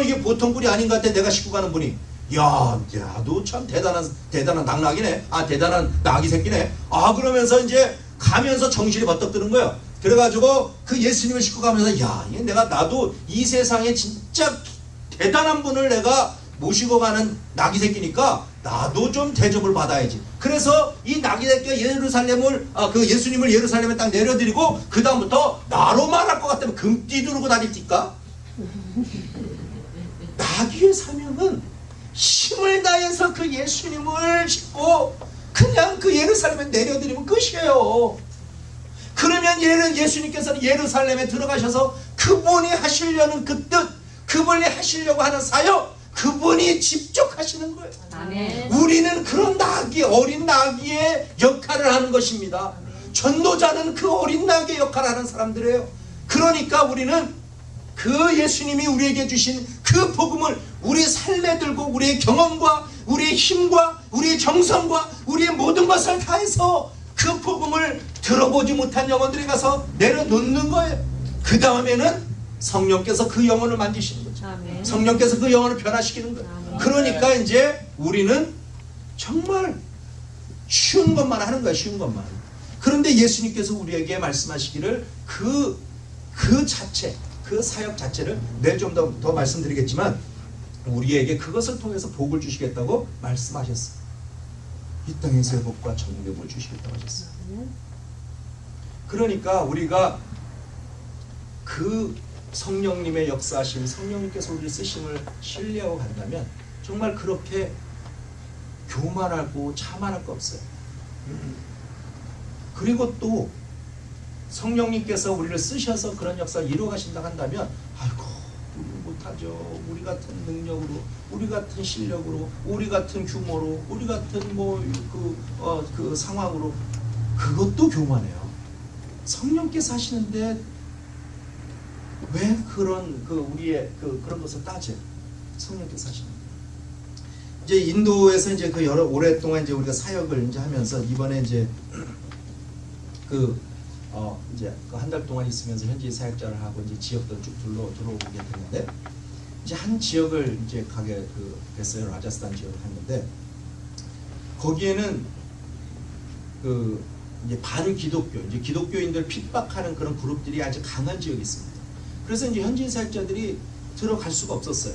이게 보통 분이 아닌 것 같아. 내가 싣고 가는 분이 야 너 참 대단한 낙낙이네. 대단한 낙이 새끼네. 그러면서 이제 가면서 정신이 버떡 드는 거예요. 그래가지고 그 예수님을 싣고 가면서 나도 이 세상에 진짜 대단한 분을 내가 모시고 가는 낙이 새끼니까 나도 좀 대접을 받아야지. 그래서 이 낙이 새끼가 그 예수님을 예루살렘에 딱 내려드리고 그 다음부터 나로 말할 것 같으면 금띠 두르고 다닐까? 나귀의 사명은 힘을 다해서 그 예수님을 싣고 그냥 그 예루살렘에 내려드리면 끝이에요. 그러면 예수님께서는 예루살렘에 들어가셔서 그분이 하시려는 그 뜻, 그분이 하시려고 하는 사역, 그분이 직접 하시는 거예요. 아멘. 우리는 그런 어린 나귀의 역할을 하는 것입니다. 전도자는 그 어린 나귀의 역할을 하는 사람들이에요. 그러니까 우리는 그 예수님이 우리에게 주신 그 복음을 우리 삶에 들고 우리의 경험과 우리의 힘과 우리의 정성과 우리의 모든 것을 다해서 그 복음을 들어보지 못한 영혼들에 가서 내려놓는 거예요. 그 다음에는 성령께서 그 영혼을 만지시는 거죠. 아멘. 성령께서 그 영혼을 변화시키는 거예요. 아멘. 그러니까 이제 우리는 정말 쉬운 것만 하는 거야. 쉬운 것만. 그런데 예수님께서 우리에게 말씀하시기를 그 자체, 그 사역 자체를 내일 좀 더 말씀드리겠지만 우리에게 그것을 통해서 복을 주시겠다고 말씀하셨어요. 이 땅에서의 복과 천국의 복을 주시겠다고 하셨어요. 그러니까 우리가 그 성령님의 역사하심, 성령님께서 우리를 쓰심을 신뢰하고 간다면 정말 그렇게 교만하고 자만할 거 없어요. 그리고 또 성령님께서 우리를 쓰셔서 그런 역사를 이루어 가신다 한다면 아이고 우리 못하죠. 우리 같은 능력으로, 우리 같은 실력으로, 우리 같은 규모로, 우리 같은 그 상황으로, 그것도 교만해요. 성령께서 하시는데 왜 그런 우리의 그런 것을 따져요? 성령께서 하시는. 이제 인도에서 이제 오랫동안 이제 우리가 사역을 이제 하면서 이번에 이제 이제 한 달 동안 있으면서 현지 사역자를 하고 이제 지역들 쭉 들어오게 됐는데 이제 한 지역을 이제 가게 됐어요. 라자스탄 지역을 갔는데 거기에는 이제 반기독교, 이제 기독교인들 핍박하는 그런 그룹들이 아주 강한 지역이 있습니다. 그래서 이제 현지 사역자들이 들어갈 수가 없었어요.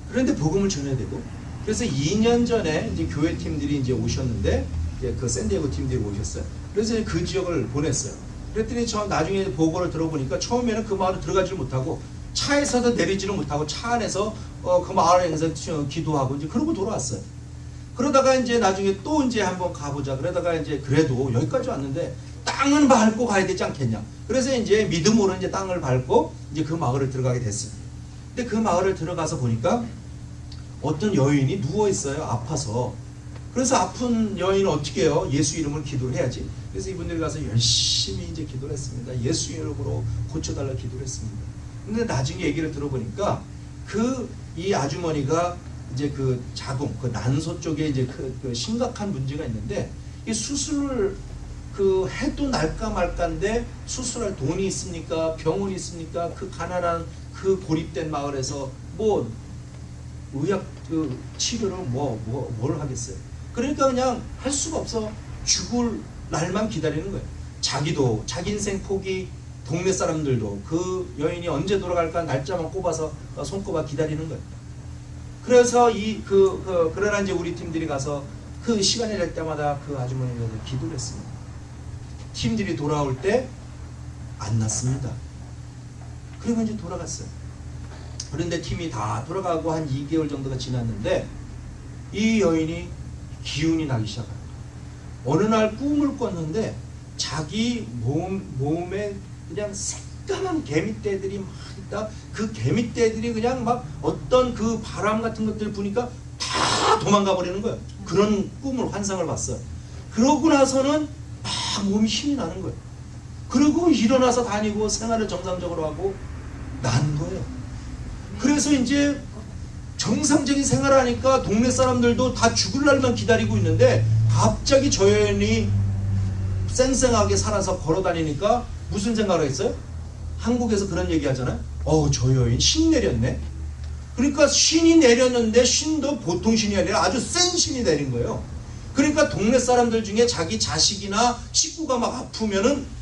그런데 복음을 전해야 되고, 그래서 2년 전에 이제 교회 팀들이 이제 오셨는데, 이제 그 샌디에고 팀들이 오셨어요. 그래서 이제 그 지역을 보냈어요. 그랬더니 나중에 보고를 들어보니까 처음에는 그 마을을 들어가지 못하고 차에서도 내리지를 못하고 차 안에서 그 마을에서 기도하고 이제 그러고 돌아왔어요. 그러다가 이제 나중에 또 이제 한번 가보자. 그러다가 이제 그래도 여기까지 왔는데 땅은 밟고 가야 되지 않겠냐. 그래서 이제 믿음으로 이제 땅을 밟고 이제 그 마을을 들어가게 됐습니다. 근데 그 마을을 들어가서 보니까 어떤 여인이 누워 있어요. 아파서. 그래서 아픈 여인은 어떻게 해요? 예수 이름으로 기도를 해야지. 그래서 이분들이 가서 열심히 이제 기도를 했습니다. 예수 이름으로 고쳐달라 기도를 했습니다. 근데 나중에 얘기를 들어보니까 이 아주머니가 이제 그 자궁, 그 난소 쪽에 이제 그 심각한 문제가 있는데 이 수술을 해도 날까 말까인데 수술할 돈이 있습니까? 병원이 있습니까? 그 가난한 그 고립된 마을에서 뭐 의학 치료를 뭘 하겠어요? 그러니까 그냥 할 수가 없어. 죽을 날만 기다리는 거예요. 자기도 자기 인생 포기, 동네 사람들도 그 여인이 언제 돌아갈까 날짜만 꼽아서 손꼽아 기다리는 거예요. 그래서 그러나 이제 우리 팀들이 가서 그 시간이 될 때마다 그 아주머니가 기도를 했습니다. 팀들이 돌아올 때 안 났습니다. 그리고 이제 돌아갔어요. 그런데 팀이 다 돌아가고 한 2개월 정도가 지났는데 이 여인이 기운이 나기 시작합니다. 어느 날 꿈을 꿨는데 자기 몸에 그냥 새까만 개미떼들이 막 있다. 그 개미떼들이 그냥 막 어떤 그 바람 같은 것들 부니까 다 도망가 버리는 거예요. 그런 꿈을 환상을 봤어요. 그러고 나서는 막 몸이 힘이 나는 거예요. 그리고 일어나서 다니고 생활을 정상적으로 하고 난 거예요. 그래서 이제 정상적인 생활을 하니까 동네 사람들도 다 죽을 날만 기다리고 있는데 갑자기 저 여인이 쌩쌩하게 살아서 걸어다니니까 무슨 생각을 했어요? 한국에서 그런 얘기 하잖아요. 저 여인 신 내렸네. 그러니까 신이 내렸는데 신도 보통 신이 아니라 아주 센 신이 내린 거예요. 그러니까 동네 사람들 중에 자기 자식이나 식구가 막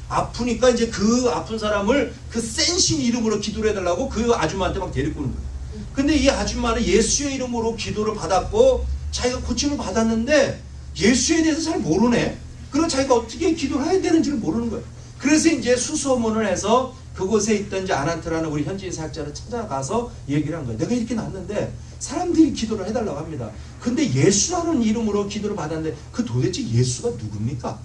아프니까 이제 그 아픈 사람을 그 센 신 이름으로 기도를 해달라고 그 아줌마한테 막 데리고 오는 거예요. 근데 이 아줌마는 예수의 이름으로 기도를 받았고 자기가 고침을 받았는데 예수에 대해서 잘 모르네. 그럼 자기가 어떻게 기도를 해야 되는지를 모르는 거예요. 그래서 이제 수소문을 해서 그곳에 있던 이제 아난트라는 우리 현지인 사역자를 찾아가서 얘기를 한 거예요. 내가 이렇게 났는데 사람들이 기도를 해달라고 합니다. 근데 예수라는 이름으로 기도를 받았는데 그 도대체 예수가 누굽니까?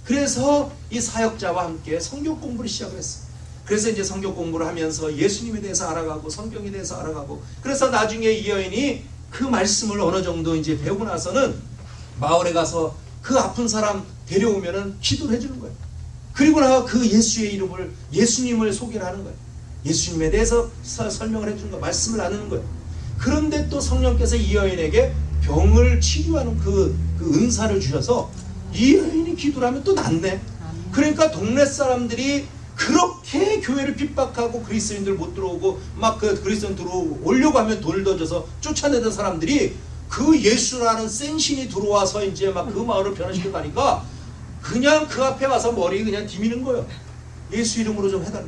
그래서 이 사역자와 함께 성경 공부를 시작을 했어요. 그래서 이제 성경 공부를 하면서 예수님에 대해서 알아가고 성경에 대해서 알아가고, 그래서 나중에 이 여인이 그 말씀을 어느 정도 이제 배우고 나서는 마을에 가서 그 아픈 사람 데려오면은 기도를 해주는 거예요. 그리고 나서 그 예수의 이름을, 예수님을 소개를 하는 거예요. 예수님에 대해서 설명을 해주는 거예요. 말씀을 나누는 거예요. 그런데 또 성령께서 이 여인에게 병을 치료하는 그 은사를 주셔서 이 여인이 기도를 하면 또 낫네. 그러니까 동네 사람들이 그렇게 교회를 핍박하고 그리스도인들 못 들어오고 막 그 그리스도인 들어오려고 하면 돈을 더 줘서 쫓아내던 사람들이 그 예수라는 센신이 들어와서 이제 막 그 마을을 변화시켜 가니까 그냥 그 앞에 와서 머리 그냥 디미는 거예요. 예수 이름으로 좀 해달라.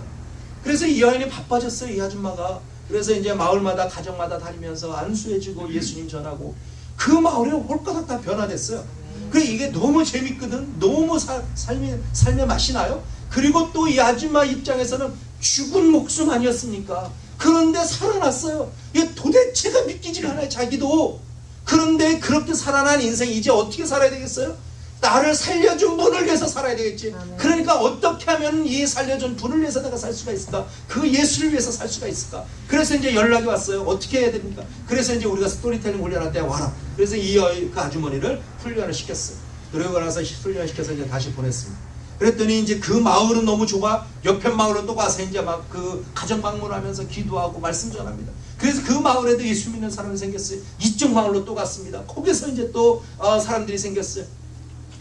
그래서 이 여인이 바빠졌어요, 이 아줌마가. 그래서 이제 마을마다 가정마다 다니면서 안수해주고 예수님 전하고 그 마을이 홀가닥 다 변화됐어요. 그래 이게 너무 재밌거든. 너무 삶의 맛이 나요. 그리고 또 이 아줌마 입장에서는 죽은 목숨 아니었습니까? 그런데 살아났어요. 이게 도대체가 믿기지가 않아요, 자기도. 그런데 그렇게 살아난 인생 이제 어떻게 살아야 되겠어요? 나를 살려준 분을 위해서 살아야 되겠지. 그러니까 어떻게 하면 이 살려준 분을 위해서 내가 살 수가 있을까? 그 예수를 위해서 살 수가 있을까? 그래서 이제 연락이 왔어요. 어떻게 해야 됩니까? 그래서 이제 우리가 스토리텔링 훈련할 때 와라. 그래서 그 아주머니를 훈련을 시켰어요. 그러고 나서 훈련시켜서 이제 다시 보냈습니다. 그랬더니 이제 그 마을은 너무 좁아. 옆에 마을은 또 가서 이제 막 그 가정 방문하면서 기도하고 말씀 전합니다. 그래서 그 마을에도 예수 믿는 사람이 생겼어요. 이쪽 마을로 또 갔습니다. 거기서 이제 또 사람들이 생겼어요.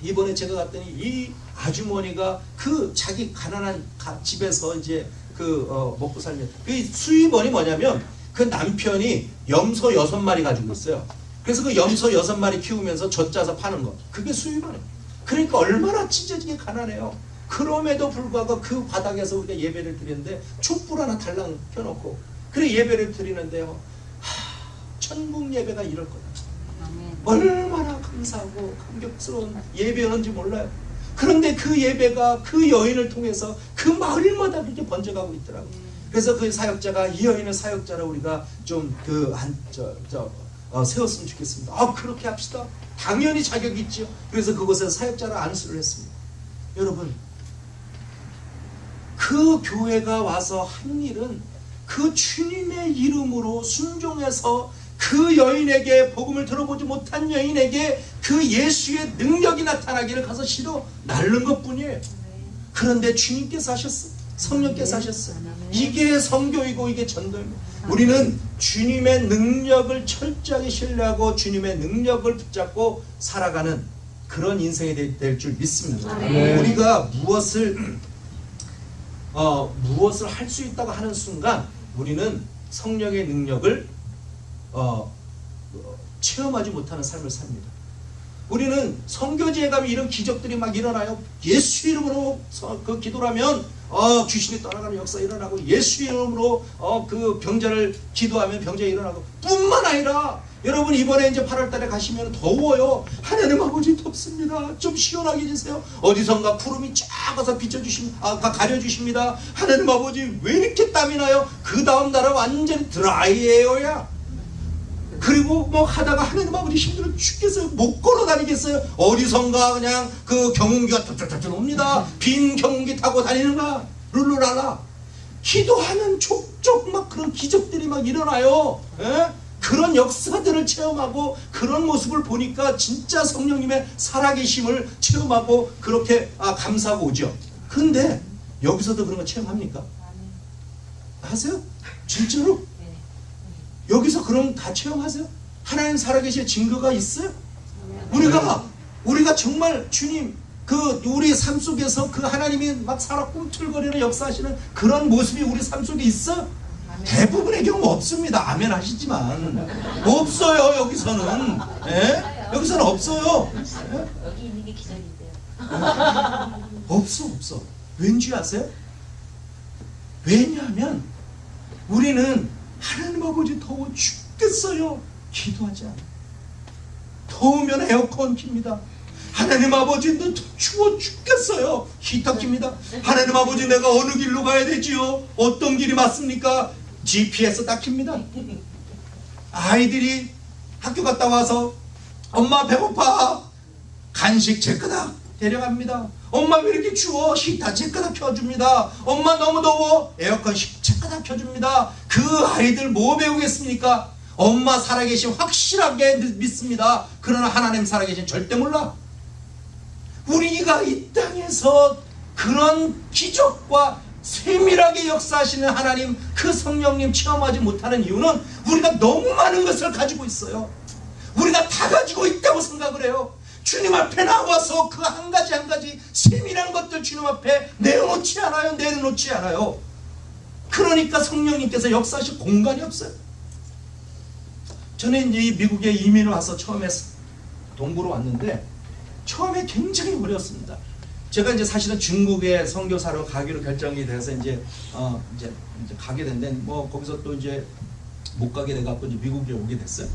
이번에 제가 갔더니 이 아주머니가 그 자기 가난한 집에서 이제 먹고 살면 그 수입원이 뭐냐면 그 남편이 염소 6마리 가지고 있어요. 그래서 그 염소 6마리 키우면서 젖짜서 파는 거. 그게 수입원이에요. 그러니까 얼마나 찢어지게 가난해요. 그럼에도 불구하고 그 바닥에서 우리가 예배를 드리는데 촛불 하나 달랑 펴놓고 그래 예배를 드리는데요. 천국 예배가 이럴 거다. 얼마나 감사하고 감격스러운 예배였는지 몰라요. 그런데 그 예배가 그 여인을 통해서 그 마을마다 그렇게 번져가고 있더라고요. 그래서 그 사역자가 이 여인을 사역자로 우리가 좀 세웠으면 좋겠습니다. 그렇게 합시다. 당연히 자격이 있죠. 그래서 그곳에서 사역자로 안수를 했습니다. 여러분, 그 교회가 와서 한 일은 그 주님의 이름으로 순종해서 그 여인에게 복음을 들어보지 못한 여인에게 그 예수의 능력이 나타나기를 가서 시도 날른 것뿐이에요. 그런데 주님께서 하셨어요. 성령께서 하셨어요. 이게 성교이고 이게 전도입니다. 우리는 주님의 능력을 철저하게 신뢰하고 주님의 능력을 붙잡고 살아가는 그런 인생이 될 줄 믿습니다. 우리가 무엇을 할 수 있다고 하는 순간 우리는 성령의 능력을 체험하지 못하는 삶을 삽니다. 우리는 선교지에 가면 이런 기적들이 막 일어나요. 예수 이름으로 그 기도를 하면 귀신이 떠나가는 역사 일어나고, 예수 이름으로 그 병자를 기도하면 병자 일어나고, 뿐만 아니라 여러분 이번에 이제 8월달에 가시면 더워요. 하나님 아버지 덥습니다. 좀 시원하게 해주세요. 어디선가 구름이 쫙 와서 가려주십니다. 하나님 아버지 왜 이렇게 땀이 나요? 그 다음 날은 완전히 드라이에어야. 그리고 뭐 하다가 하나님 아버지 힘들어 죽겠어요. 못 걸어 다니겠어요. 어디선가 그냥 그 경운기가 툭툭툭 옵니다. 빈 경운기 타고 다니는가? 룰루랄라. 기도하면 족족 막 그런 기적들이 막 일어나요. 그런 역사들을 체험하고 그런 모습을 보니까 진짜 성령님의 살아계심을 체험하고 그렇게 감사하고 오죠. 그런데 여기서도 그런 거 체험합니까? 하세요? 진짜로? 여기서 그럼 다 체험하세요? 하나님 살아계실 증거가 있어요? 우리가 정말 주님 우리 삶 속에서 그 하나님이 막 살아 꿈틀거리는 역사하시는 그런 모습이 우리 삶 속에 있어요? 대부분의 경우 없습니다. 아멘 하시지만 없어요. 여기서는 여기서는 없어요. 여기 있는 게 기적인데요. 없어. 왠지 아세요? 왜냐하면 우리는 하나님 아버지 더워 죽겠어요. 기도하지 않아요. 더우면 에어컨 킵니다. 하나님 아버지 너 추워 죽겠어요. 히터 킵니다. 하나님 아버지 내가 어느 길로 가야 되지요? 어떤 길이 맞습니까? GPS 딱 킵니다. 아이들이 학교 갔다 와서 엄마 배고파. 간식 제 거다 데려갑니다. 엄마 왜 이렇게 추워? 히터 제 거다 켜줍니다. 엄마 너무 더워? 에어컨 제 거다 켜줍니다. 그 아이들 뭐 배우겠습니까? 엄마 살아계신 확실하게 믿습니다. 그러나 하나님 살아계신 절대 몰라. 우리가 이 땅에서 그런 기적과 세밀하게 역사하시는 하나님, 그 성령님 체험하지 못하는 이유는 우리가 너무 많은 것을 가지고 있어요. 우리가 다 가지고 있다고 생각을 해요. 주님 앞에 나와서 그 한 가지 한 가지 세밀한 것들 주님 앞에 내놓지 않아요. 그러니까 성령님께서 역사하실 공간이 없어요. 저는 이제 미국에 이민을 와서 처음에 동부로 왔는데 처음에 굉장히 어려웠습니다. 제가 이제 사실은 중국에 선교사로 가기로 결정이 돼서 이제 가게 됐는데 뭐 거기서 또 이제 못 가게 돼갖고 이제 미국에 오게 됐어요.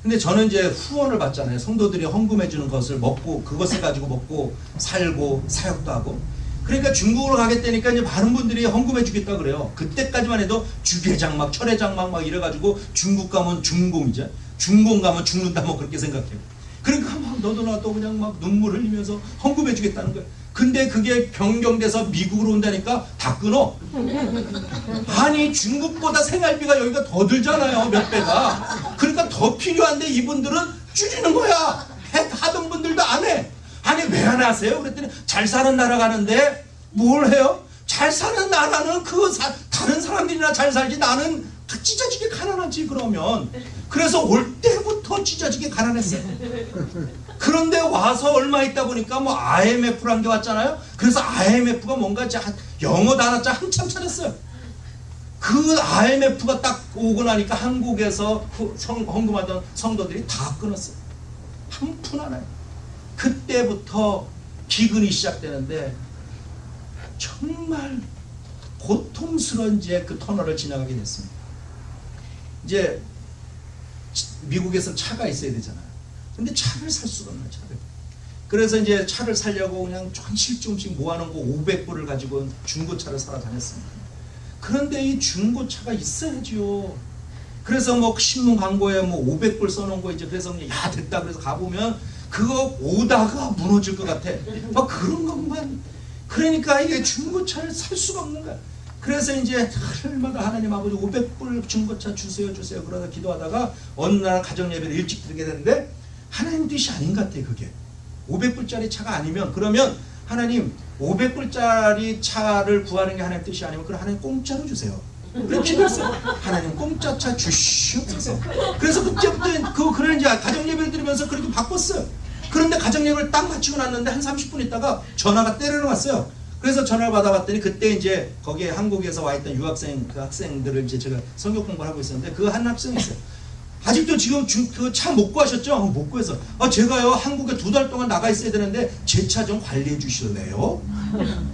근데 저는 이제 후원을 받잖아요. 성도들이 헌금해 주는 것을 먹고 그것을 가지고 먹고 살고 사역도 하고. 그러니까 중국으로 가겠다니까 이제 많은 분들이 헌금해 주겠다 그래요. 그때까지만 해도 주계장막, 철회장막 막 이래가지고 중국 가면 중공이죠. 중공 가면 죽는다 뭐 그렇게 생각해요. 그러니까 막 너도 나도 그냥 막 눈물 흘리면서 헌금해 주겠다는 거예요. 근데 그게 변경돼서 미국으로 온다니까 다 끊어. 아니 중국보다 생활비가 여기가 더 들잖아요. 몇 배가. 그러니까 더 필요한데 이분들은 줄이는 거야. 하던 분들도 안 해. 아니 왜 안 하세요? 그랬더니 잘 사는 나라 가는데 뭘 해요? 잘 사는 나라는 다른 사람들이나 잘 살지 나는 찢어지게 가난하지 그러면. 그래서 올 때부터 찢어지게 가난했어요. 그런데 와서 얼마 있다 보니까 뭐 IMF라는 게 왔잖아요. 그래서 IMF가 뭔가 영어 단어자 한참 찾았어요. 그 IMF가 딱 오고 나니까 한국에서 헌금하던 성도들이 다 끊었어요. 한 푼 하나요. 그때부터 기근이 시작되는데 정말 고통스러운 이제 그 터널을 지나가게 됐습니다. 이제 미국에서는 차가 있어야 되잖아요. 근데 차를 살 수가 없는 차를. 그래서 이제 차를 살려고 그냥 조금씩 모아놓은 거 500불을 가지고 중고차를 사러 다녔습니다. 그런데 이 중고차가 있어야지요. 그래서 뭐 신문 광고에 뭐 500불 써놓은 거 이제 그래서 야 됐다 그래서 가보면 그거 오다가 무너질 것 같아. 막 그런 것만. 그러니까 이게 중고차를 살 수가 없는 거야. 그래서 이제 하루마다 하나님 아버지 500불 중고차 주세요 그러다 기도하다가 어느 날 가정예배를 일찍 드리게 되는데 하나님 뜻이 아닌 것 같아. 그게 500불짜리 차가 아니면 그러면 하나님 500불짜리 차를 구하는 게 하나님 뜻이 아니면 그럼 하나님 공짜로 주세요. 그렇게 기도했어요. 하나님 공짜 차 주시옵소서. 그래서 그때부터 그런 이제 가정예배를 드리면서 그렇게 바꿨어요. 그런데 가정예배를 딱 마치고 났는데 한 30분 있다가 전화가 때리러 왔어요. 그래서 전화를 받아봤더니 그때 이제 거기에 한국에서 와 있던 유학생 그 학생들을 이제 제가 성경 공부를 하고 있었는데 그 한 학생이 있어요. 아직도 지금 그 차 못 구하셨죠? 못 구해서 제가요 한국에 2달 동안 나가 있어야 되는데 제 차 좀 관리해 주실래요?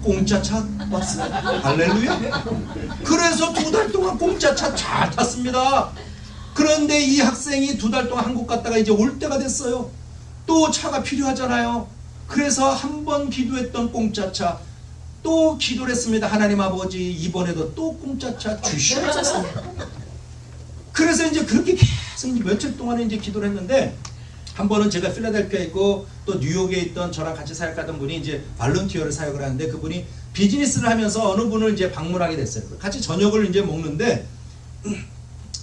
공짜 차 왔어요. 할렐루야. 그래서 2달 동안 공짜 차 잘 탔습니다. 그런데 이 학생이 2달 동안 한국 갔다가 이제 올 때가 됐어요. 또 차가 필요하잖아요. 그래서 한 번 기도했던 공짜 차 또 기도를 했습니다. 하나님 아버지 이번에도 또 공짜 차 주시옵소서. 그래서 이제 그렇게 계속 며칠 동안에 이제 기도를 했는데 한 번은 제가 필라델피아에 있고 또 뉴욕에 있던 저랑 같이 사역하던 분이 이제 발런티어를 사역을 하는데 그분이 비즈니스를 하면서 어느 분을 이제 방문하게 됐어요. 같이 저녁을 이제 먹는데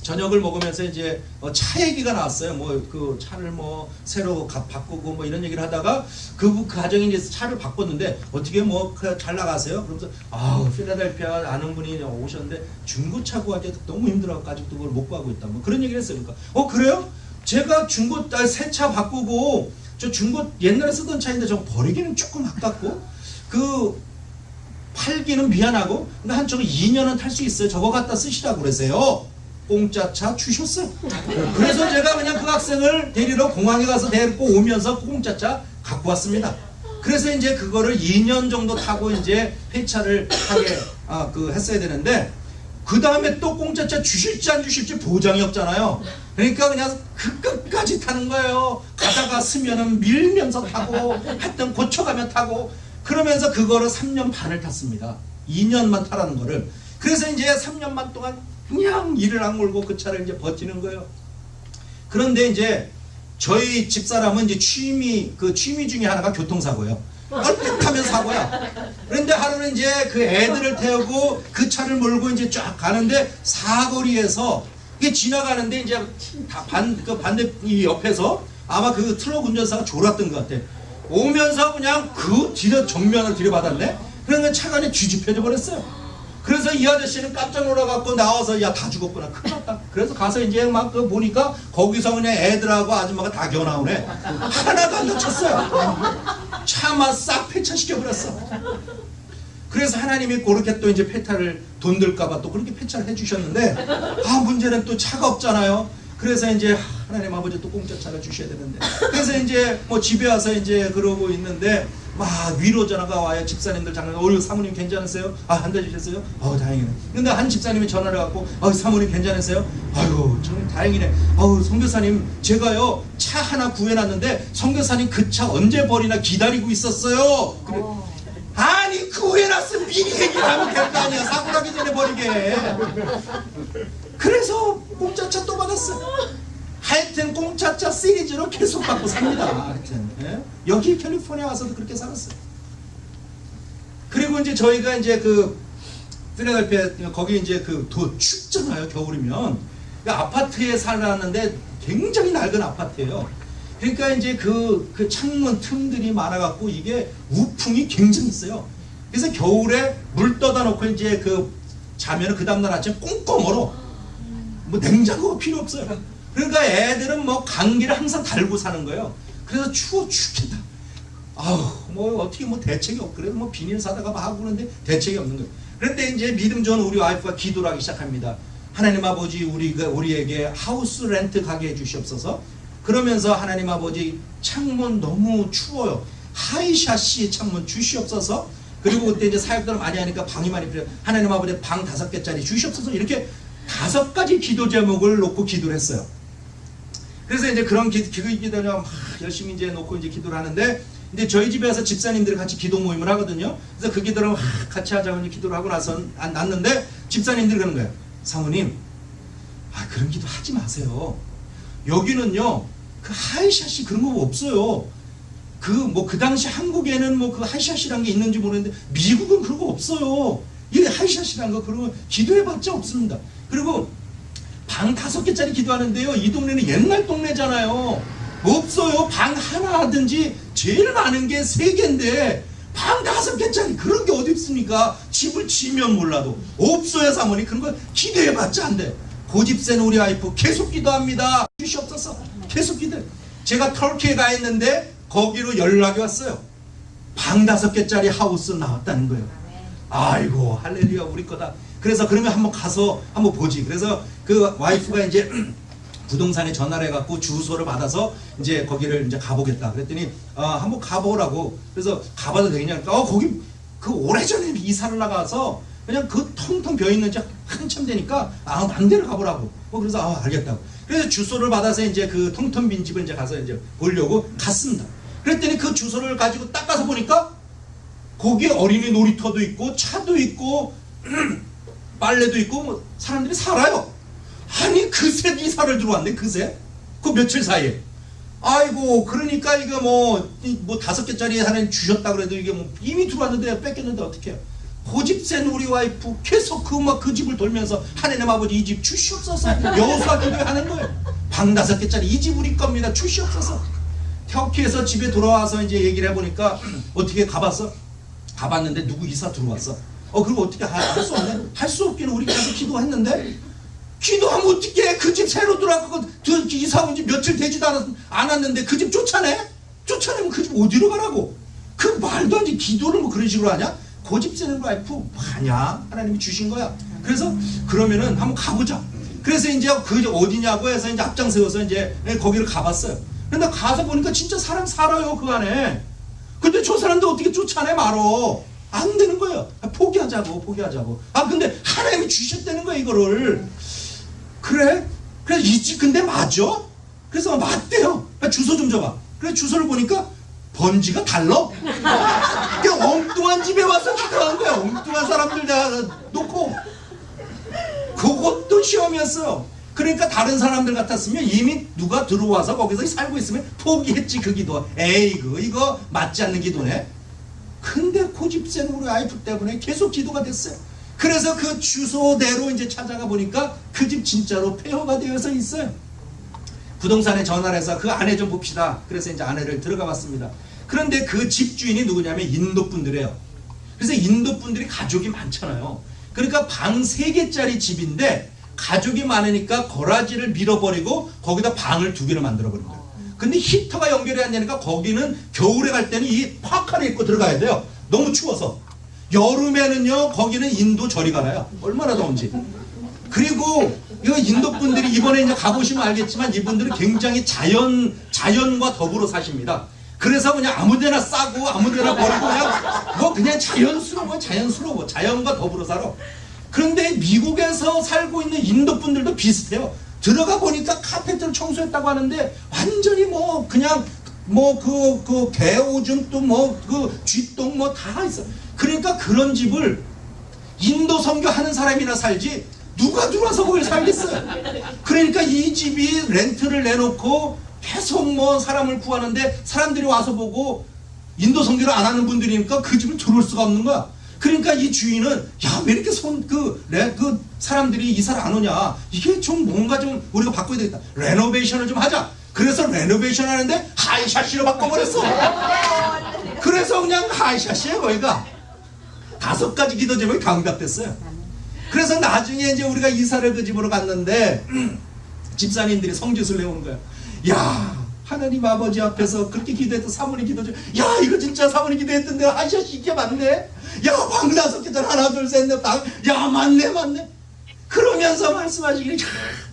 저녁을 먹으면서 이제 차 얘기가 나왔어요. 뭐 그 차를 뭐 새로 바꾸고 뭐 이런 얘기를 하다가 그 가정이 이제 차를 바꿨는데 어떻게 뭐 잘 나가세요? 그러면서 필라델피아 아는 분이 오셨는데 중고차 구하기 너무 힘들어가지고 아직도 그걸 못 구하고 있다. 뭐 그런 얘기를 했어요. 그러니까 그래요? 제가 새 차 바꾸고 저 중고 옛날에 쓰던 차인데 저거 버리기는 조금 아깝고 그 팔기는 미안하고 근데 한 저거 2년은 탈 수 있어요. 저거 갖다 쓰시라고 그러세요. 공짜 차 주셨어요. 그래서 제가 그냥 그 학생을 데리러 공항에 가서 데리고 오면서 공짜 차 갖고 왔습니다. 그래서 이제 그거를 2년 정도 타고 이제 폐차를 하게 했어야 되는데 그 다음에 또 공짜 차 주실지 안 주실지 보장이 없잖아요. 그러니까 그냥 그 끝까지 타는 거예요. 가다가 쓰면은 밀면서 타고 하여튼 고쳐가며 타고 그러면서 그거를 3년 반을 탔습니다. 2년만 타라는 거를. 그래서 이제 3년만 동안 그냥 이를 악물고 그 차를 이제 버티는 거예요. 그런데 이제 저희 집사람은 이제 취미 중에 하나가 교통사고예요. 뻘끗하면 사고야. 그런데 하루는 이제 그 애들을 태우고 그 차를 몰고 이제 쫙 가는데 사거리에서 이게 지나가는데 이제 반대 이 옆에서 아마 그 트럭 운전사가 졸았던 것 같아. 오면서 그냥 그 정면을 들이받았네. 그러니까 차가 뒤집혀져 버렸어요. 그래서 이 아저씨는 깜짝 놀라갖고 나와서 야 다 죽었구나 큰일 났다. 그래서 가서 이제 막 그 보니까 거기서 그냥 애들하고 아줌마가 다 겨나오네. 하나도 안 다쳤어요. 차만 싹 폐차시켜버렸어. 그래서 하나님이 그렇게 또 이제 폐차를 돈 들까봐 또 그렇게 폐차를 해주셨는데 문제는 또 차가 없잖아요. 그래서 이제 하나님 아버지 또 공짜 차를 주셔야 되는데 그래서 이제 뭐 집에 와서 이제 그러고 있는데 막 위로 전화가 와요. 집사님들 장난 오늘 사모님 괜찮으세요? 한 대 주셨어요? 다행이네. 근데 한 집사님이 전화를 갖고 사모님 괜찮으세요? 아이고 정말 다행이네. 선교사님 제가요 차 하나 구해놨는데 선교사님 그 차 언제 버리나 기다리고 있었어요. 그래. 아니 구해놨으면 미리 얘기를 하면 될 거 아니야. 사고 나기 전에 버리게. 그래서 공짜차 또 받았어. 하여튼 공짜차 시리즈로 계속 받고 삽니다. 하여튼 여기 캘리포니아 와서도 그렇게 살았어요. 그리고 이제 저희가 이제 그 필라델피아 거기 이제 그 더 춥잖아요. 겨울이면 그 아파트에 살았는데 굉장히 낡은 아파트예요. 그러니까 이제 그 창문 틈들이 많아갖고 이게 우풍이 굉장히 있어요. 그래서 겨울에 물 떠다 놓고 이제 그 자면은 그 다음날 아침에 꽁꽁 얼어. 뭐 냉장고가 필요 없어요. 그러니까 애들은 뭐 감기를 항상 달고 사는 거예요. 그래서 추워 죽겠다. 뭐 어떻게 뭐 대책이 없고 그래도 뭐 비닐 사다가 막 하고 그러는데 대책이 없는 거예요. 그런데 이제 믿음 좋은 우리 와이프가 기도를 하기 시작합니다. 하나님 아버지 우리에게 하우스 렌트 가게 해주시옵소서. 그러면서 하나님 아버지 창문 너무 추워요. 하이샤시 창문 주시옵소서. 그리고 그때 이제 사역들을 많이 하니까 방이 많이 필요해요. 하나님 아버지 방 5개짜리 주시옵소서. 이렇게 5가지 기도 제목을 놓고 기도를 했어요. 그래서 이제 그런 기도를 막 열심히 이제 놓고 이제 기도를 하는데 이제 저희 집에서 집사님들이 같이 기도 모임을 하거든요. 그래서 그 기도를 같이 하자고 이제 기도를 하고 나서 났는데 집사님들이 그러는 거예요. 사모님, 그런 기도 하지 마세요. 여기는요, 그 하이샷이 그런 거 없어요. 그 당시 한국에는 뭐 그 하이샷이라는 게 있는지 모르겠는데 미국은 그런 거 없어요. 이 하이샷이라는 거 그런 거 기도해봤자 없습니다. 그리고 방 5개짜리 기도하는데요. 이 동네는 옛날 동네잖아요. 없어요. 방 하나 하든지 제일 많은 게 3개인데 방 5개짜리 그런 게 어디 있습니까? 집을 지면 몰라도 없어요. 사모님 그런 거 기도해봤자 안 돼. 고집센 우리 와이프 계속 기도합니다. 주시옵소서. 계속 기도. 제가 터키에 가 있는데 거기로 연락이 왔어요. 방 5개짜리 하우스 나왔다는 거예요. 아이고 할렐루야 우리 거다. 그래서 그러면 한번 가서 한번 보지. 그래서 그 와이프가 이제 부동산에 전화를 해갖고 주소를 받아서 이제 거기를 이제 가보겠다. 그랬더니 한번 가보라고. 그래서 가봐도 되겠냐? 거기 그 오래전에 이사를 나가서 그냥 그 텅텅 비어 있는 지 한참 되니까 맘대로 가보라고. 그래서 알겠다고. 그래서 주소를 받아서 이제 그 텅텅 빈 집을 이제 가서 이제 보려고 갔습니다. 그랬더니 그 주소를 가지고 딱 가서 보니까 거기에 어린이 놀이터도 있고 차도 있고 빨래도 있고 뭐 사람들이 살아요. 아니 그새 이사를 들어왔네. 그새 그 며칠 사이에. 아이고 그러니까 이거 뭐 5개짜리 하나 주셨다 그래도 이게 뭐 이미 들어왔는데 뺏겼는데 어떡해요. 고집센 우리 와이프 계속 그 집을 돌면서 하나님 아버지 이 집 주시옵소서. 여호수아 기도하는 거예요. 방 5개짜리 이 집 우리 겁니다. 주시옵소서. 터키에서 집에 돌아와서 이제 얘기를 해보니까 어떻게 가봤는데 누구 이사 들어왔어. 그리고 어떻게 할 수 없네. 할 수 없기는 우리 가서 기도했는데 기도하면 어떻게 그 집 새로 들어왔고 이사 온 지 며칠 되지도 않았는데 그 집 쫓아내? 쫓아내면 그 집 어디로 가라고? 그 말도 안 돼. 기도를 뭐 그런 식으로 하냐? 고집세는 와이프 아냐? 하나님이 주신 거야. 그래서 그러면은 한번 가보자. 그래서 이제 그 어디냐고 해서 이제 앞장 세워서 이제 거기를 가봤어요. 근데 가서 보니까 진짜 사람 살아요 그 안에. 근데 저 사람들 어떻게 쫓아내 말어? 안 되는 거예요. 포기하자고. 근데 하나님이 주셨다는 거야 이거를. 그래 이 집 근데 맞아? 그래서 맞대요. 주소 좀 줘봐. 그래서 주소를 보니까 번지가 달라. 그냥 엉뚱한 집에 와서 기도한 거야. 엉뚱한 사람들 다 놓고. 그것도 시험이었어요. 그러니까 다른 사람들 같았으면 이미 누가 들어와서 거기서 살고 있으면 포기했지 그 기도. 에이 이거 맞지 않는 기도네. 근데 고집센 우리 와이프 때문에 계속 기도가 됐어요. 그래서 그 주소대로 이제 찾아가 보니까 그 집 진짜로 폐허가 되어서 있어요. 부동산에 전화를 해서 그 아내 좀 봅시다. 그래서 이제 아내를 들어가 봤습니다. 그런데 그 집주인이 누구냐면 인도 분들이에요. 그래서 인도 분들이 가족이 많잖아요. 그러니까 방 3개짜리 집인데 가족이 많으니까 거라지를 밀어버리고 거기다 방을 2개를 만들어버린 거예요. 근데 히터가 연결이 안 되니까 거기는 겨울에 갈 때는 이 파카를 입고 들어가야 돼요. 너무 추워서. 여름에는요 거기는 인도 저리 가나요. 얼마나 더운지. 그리고 이거 인도 분들이 이번에 이제 가보시면 알겠지만 이분들은 굉장히 자연과 더불어 사십니다. 그래서 그냥 아무데나 싸고 아무데나 버리고 그냥 자연스러워. 자연과 더불어 살아. 그런데 미국에서 살고 있는 인도 분들도 비슷해요. 들어가 보니까 카페트를 청소했다고 하는데 완전히 그 개오줌 또 그 쥐똥 다 있어. 그러니까 그런 집을 인도 선교하는 사람이나 살지 누가 들어와서 거기 살겠어요. 그러니까 이 집이 렌트를 내놓고 계속 사람을 구하는데 사람들이 와서 보고 인도 선교를 안 하는 분들이니까 그 집을 들어올 수가 없는 거야. 그러니까 이 주인은 야 왜 이렇게 사람들이 이사를 안 오냐, 이게 좀 뭔가 좀 우리가 바꿔야 되겠다, 레노베이션을 좀 하자. 그래서 레노베이션 하는데 하이샤시로 바꿔버렸어. 그래서 그냥 하이샤시에 거기가 5가지 기도 제목이 강답됐어요. 그래서 나중에 이제 우리가 이사를 그 집으로 갔는데 집사님들이 성지순례 오는 거야. 야 하나님 아버지 앞에서 그렇게 기도했던 사모님 기도 중, 야 이거 진짜 사모님 기도했던 대로 하이샤시 이게 맞네. 야 방 5개짜리 하나 둘 셋 넷 야 맞네. 그러면서 말씀하시기를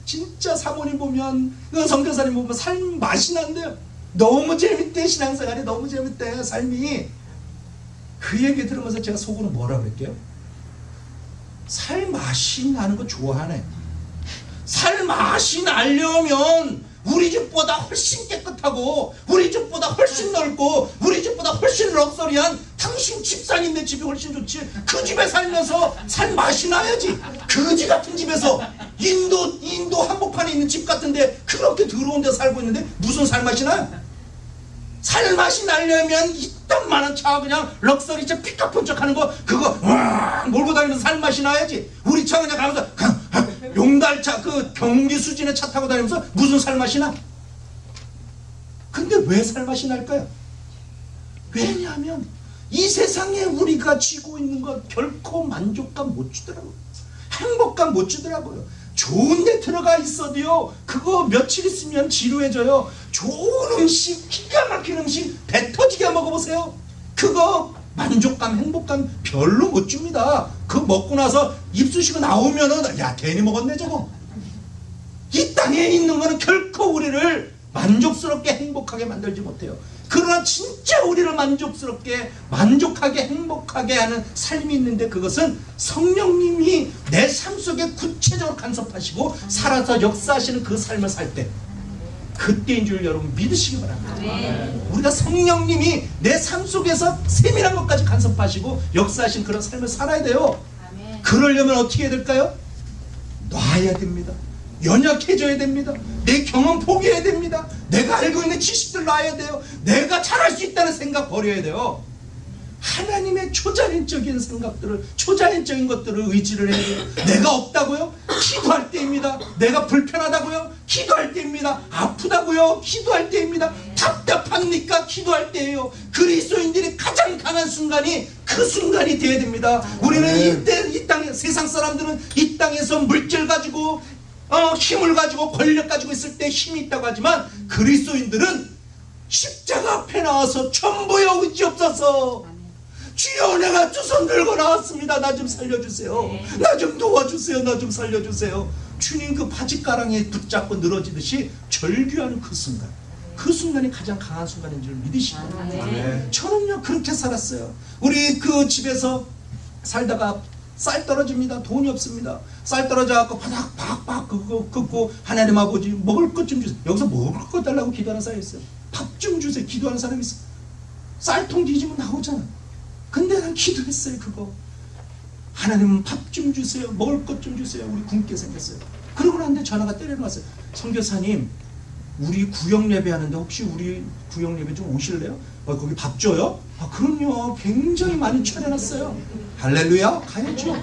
진짜 사모님 보면 선교사님 보면 삶 맛이 난대요. 너무 재밌대. 신앙생활이 너무 재밌대 삶이. 그 얘기 들으면서 제가 속으로 뭐라 그랬게요? 살 맛이 나는 거 좋아하네. 살 맛이 나려면 우리 집보다 훨씬 깨끗하고 우리 집보다 훨씬 넓고 우리 집보다 훨씬 럭셔리한 당신 집사님네 집이 훨씬 좋지. 그 집에 살면서 살 맛이 나야지. 거지 같은 집에서 인도 한복판에 있는 집 같은데 그렇게 더러운 데 살고 있는데 무슨 살 맛이 나요? 살 맛이 나려면 이딴 많은 차 그냥 럭셔리차 피카폰쩍 하는 거 그거 몰고 다니면서 살 맛이 나야지. 우리 차 그냥 가면서 용달차 그 경기 수준의 차 타고 다니면서 무슨 살 맛이 나? 근데 왜 살 맛이 날까요? 왜냐하면 이 세상에 우리가 쥐고 있는 것 결코 만족감 못 주더라고요. 행복감 못 주더라고요. 좋은 데 들어가 있어도요 그거 며칠 있으면 지루해져요. 좋은 음식, 기가 막힌 음식 배 터지게 먹어보세요. 그거 만족감, 행복감 별로 못 줍니다. 그거 먹고 나서 입쑤시고 나오면은 야 괜히 먹었네 저거. 이 땅에 있는 거는 결코 우리를 만족스럽게 행복하게 만들지 못해요. 그러나 진짜 우리를 만족하게 행복하게 하는 삶이 있는데 그것은 성령님이 내 삶 속에 구체적으로 간섭하시고 살아서 역사하시는 그 삶을 살 때, 그때인 줄 여러분 믿으시기 바랍니다. 우리가 성령님이 내 삶 속에서 세밀한 것까지 간섭하시고 역사하신 그런 삶을 살아야 돼요. 그러려면 어떻게 해야 될까요? 놔야 됩니다. 연약해져야 됩니다. 내 경험 포기해야 됩니다. 내가 알고 있는 지식들 놔야 돼요. 내가 잘할 수 있다는 생각 버려야 돼요. 하나님의 초자연적인 생각들을, 초자연적인 것들을 의지를 해야 돼요. 내가 없다고요? 기도할 때입니다. 내가 불편하다고요? 기도할 때입니다. 아프다고요? 기도할 때입니다. 답답합니까? 기도할 때예요. 그리스도인들이 가장 강한 순간이 그 순간이 돼야 됩니다. 우리는 이 땅에, 세상 사람들은 이 땅에서 물질 가지고 힘을 가지고 권력 가지고 있을 때 힘이 있다고 하지만 그리스도인들은 십자가 앞에 나와서 전부여 의지없어서 주여 내가 두 손 들고 나왔습니다. 나 좀 살려주세요. 나 좀 도와주세요. 나 좀 살려주세요. 주님 그 바짓가랑이에 붙잡고 늘어지듯이 절규하는 그 순간, 그 순간이 가장 강한 순간인 줄 믿으시고 저는요 그렇게 살았어요. 우리 그 집에서 살다가 쌀 떨어집니다. 돈이 없습니다. 쌀 떨어져갖고 바닥 팍팍 그거 긋고 하나님 아버지 먹을 것 좀 주세요. 여기서 먹을 것 달라고 기도하는 사람이 있어요. 밥 좀 주세요. 기도하는 사람이 있어요. 쌀통 뒤지면 나오잖아. 근데 난 기도했어요. 그거 하나님 밥 좀 주세요. 먹을 것 좀 주세요. 우리 굶게 생겼어요. 그러고 나는데 전화가 때리러 왔어요. 선교사님 우리 구역 예배 하는데 혹시 우리 구역 예배 좀 오실래요? 거기 밥 줘요? 아 그럼요. 굉장히 많이 차려놨어요. 할렐루야 가야죠.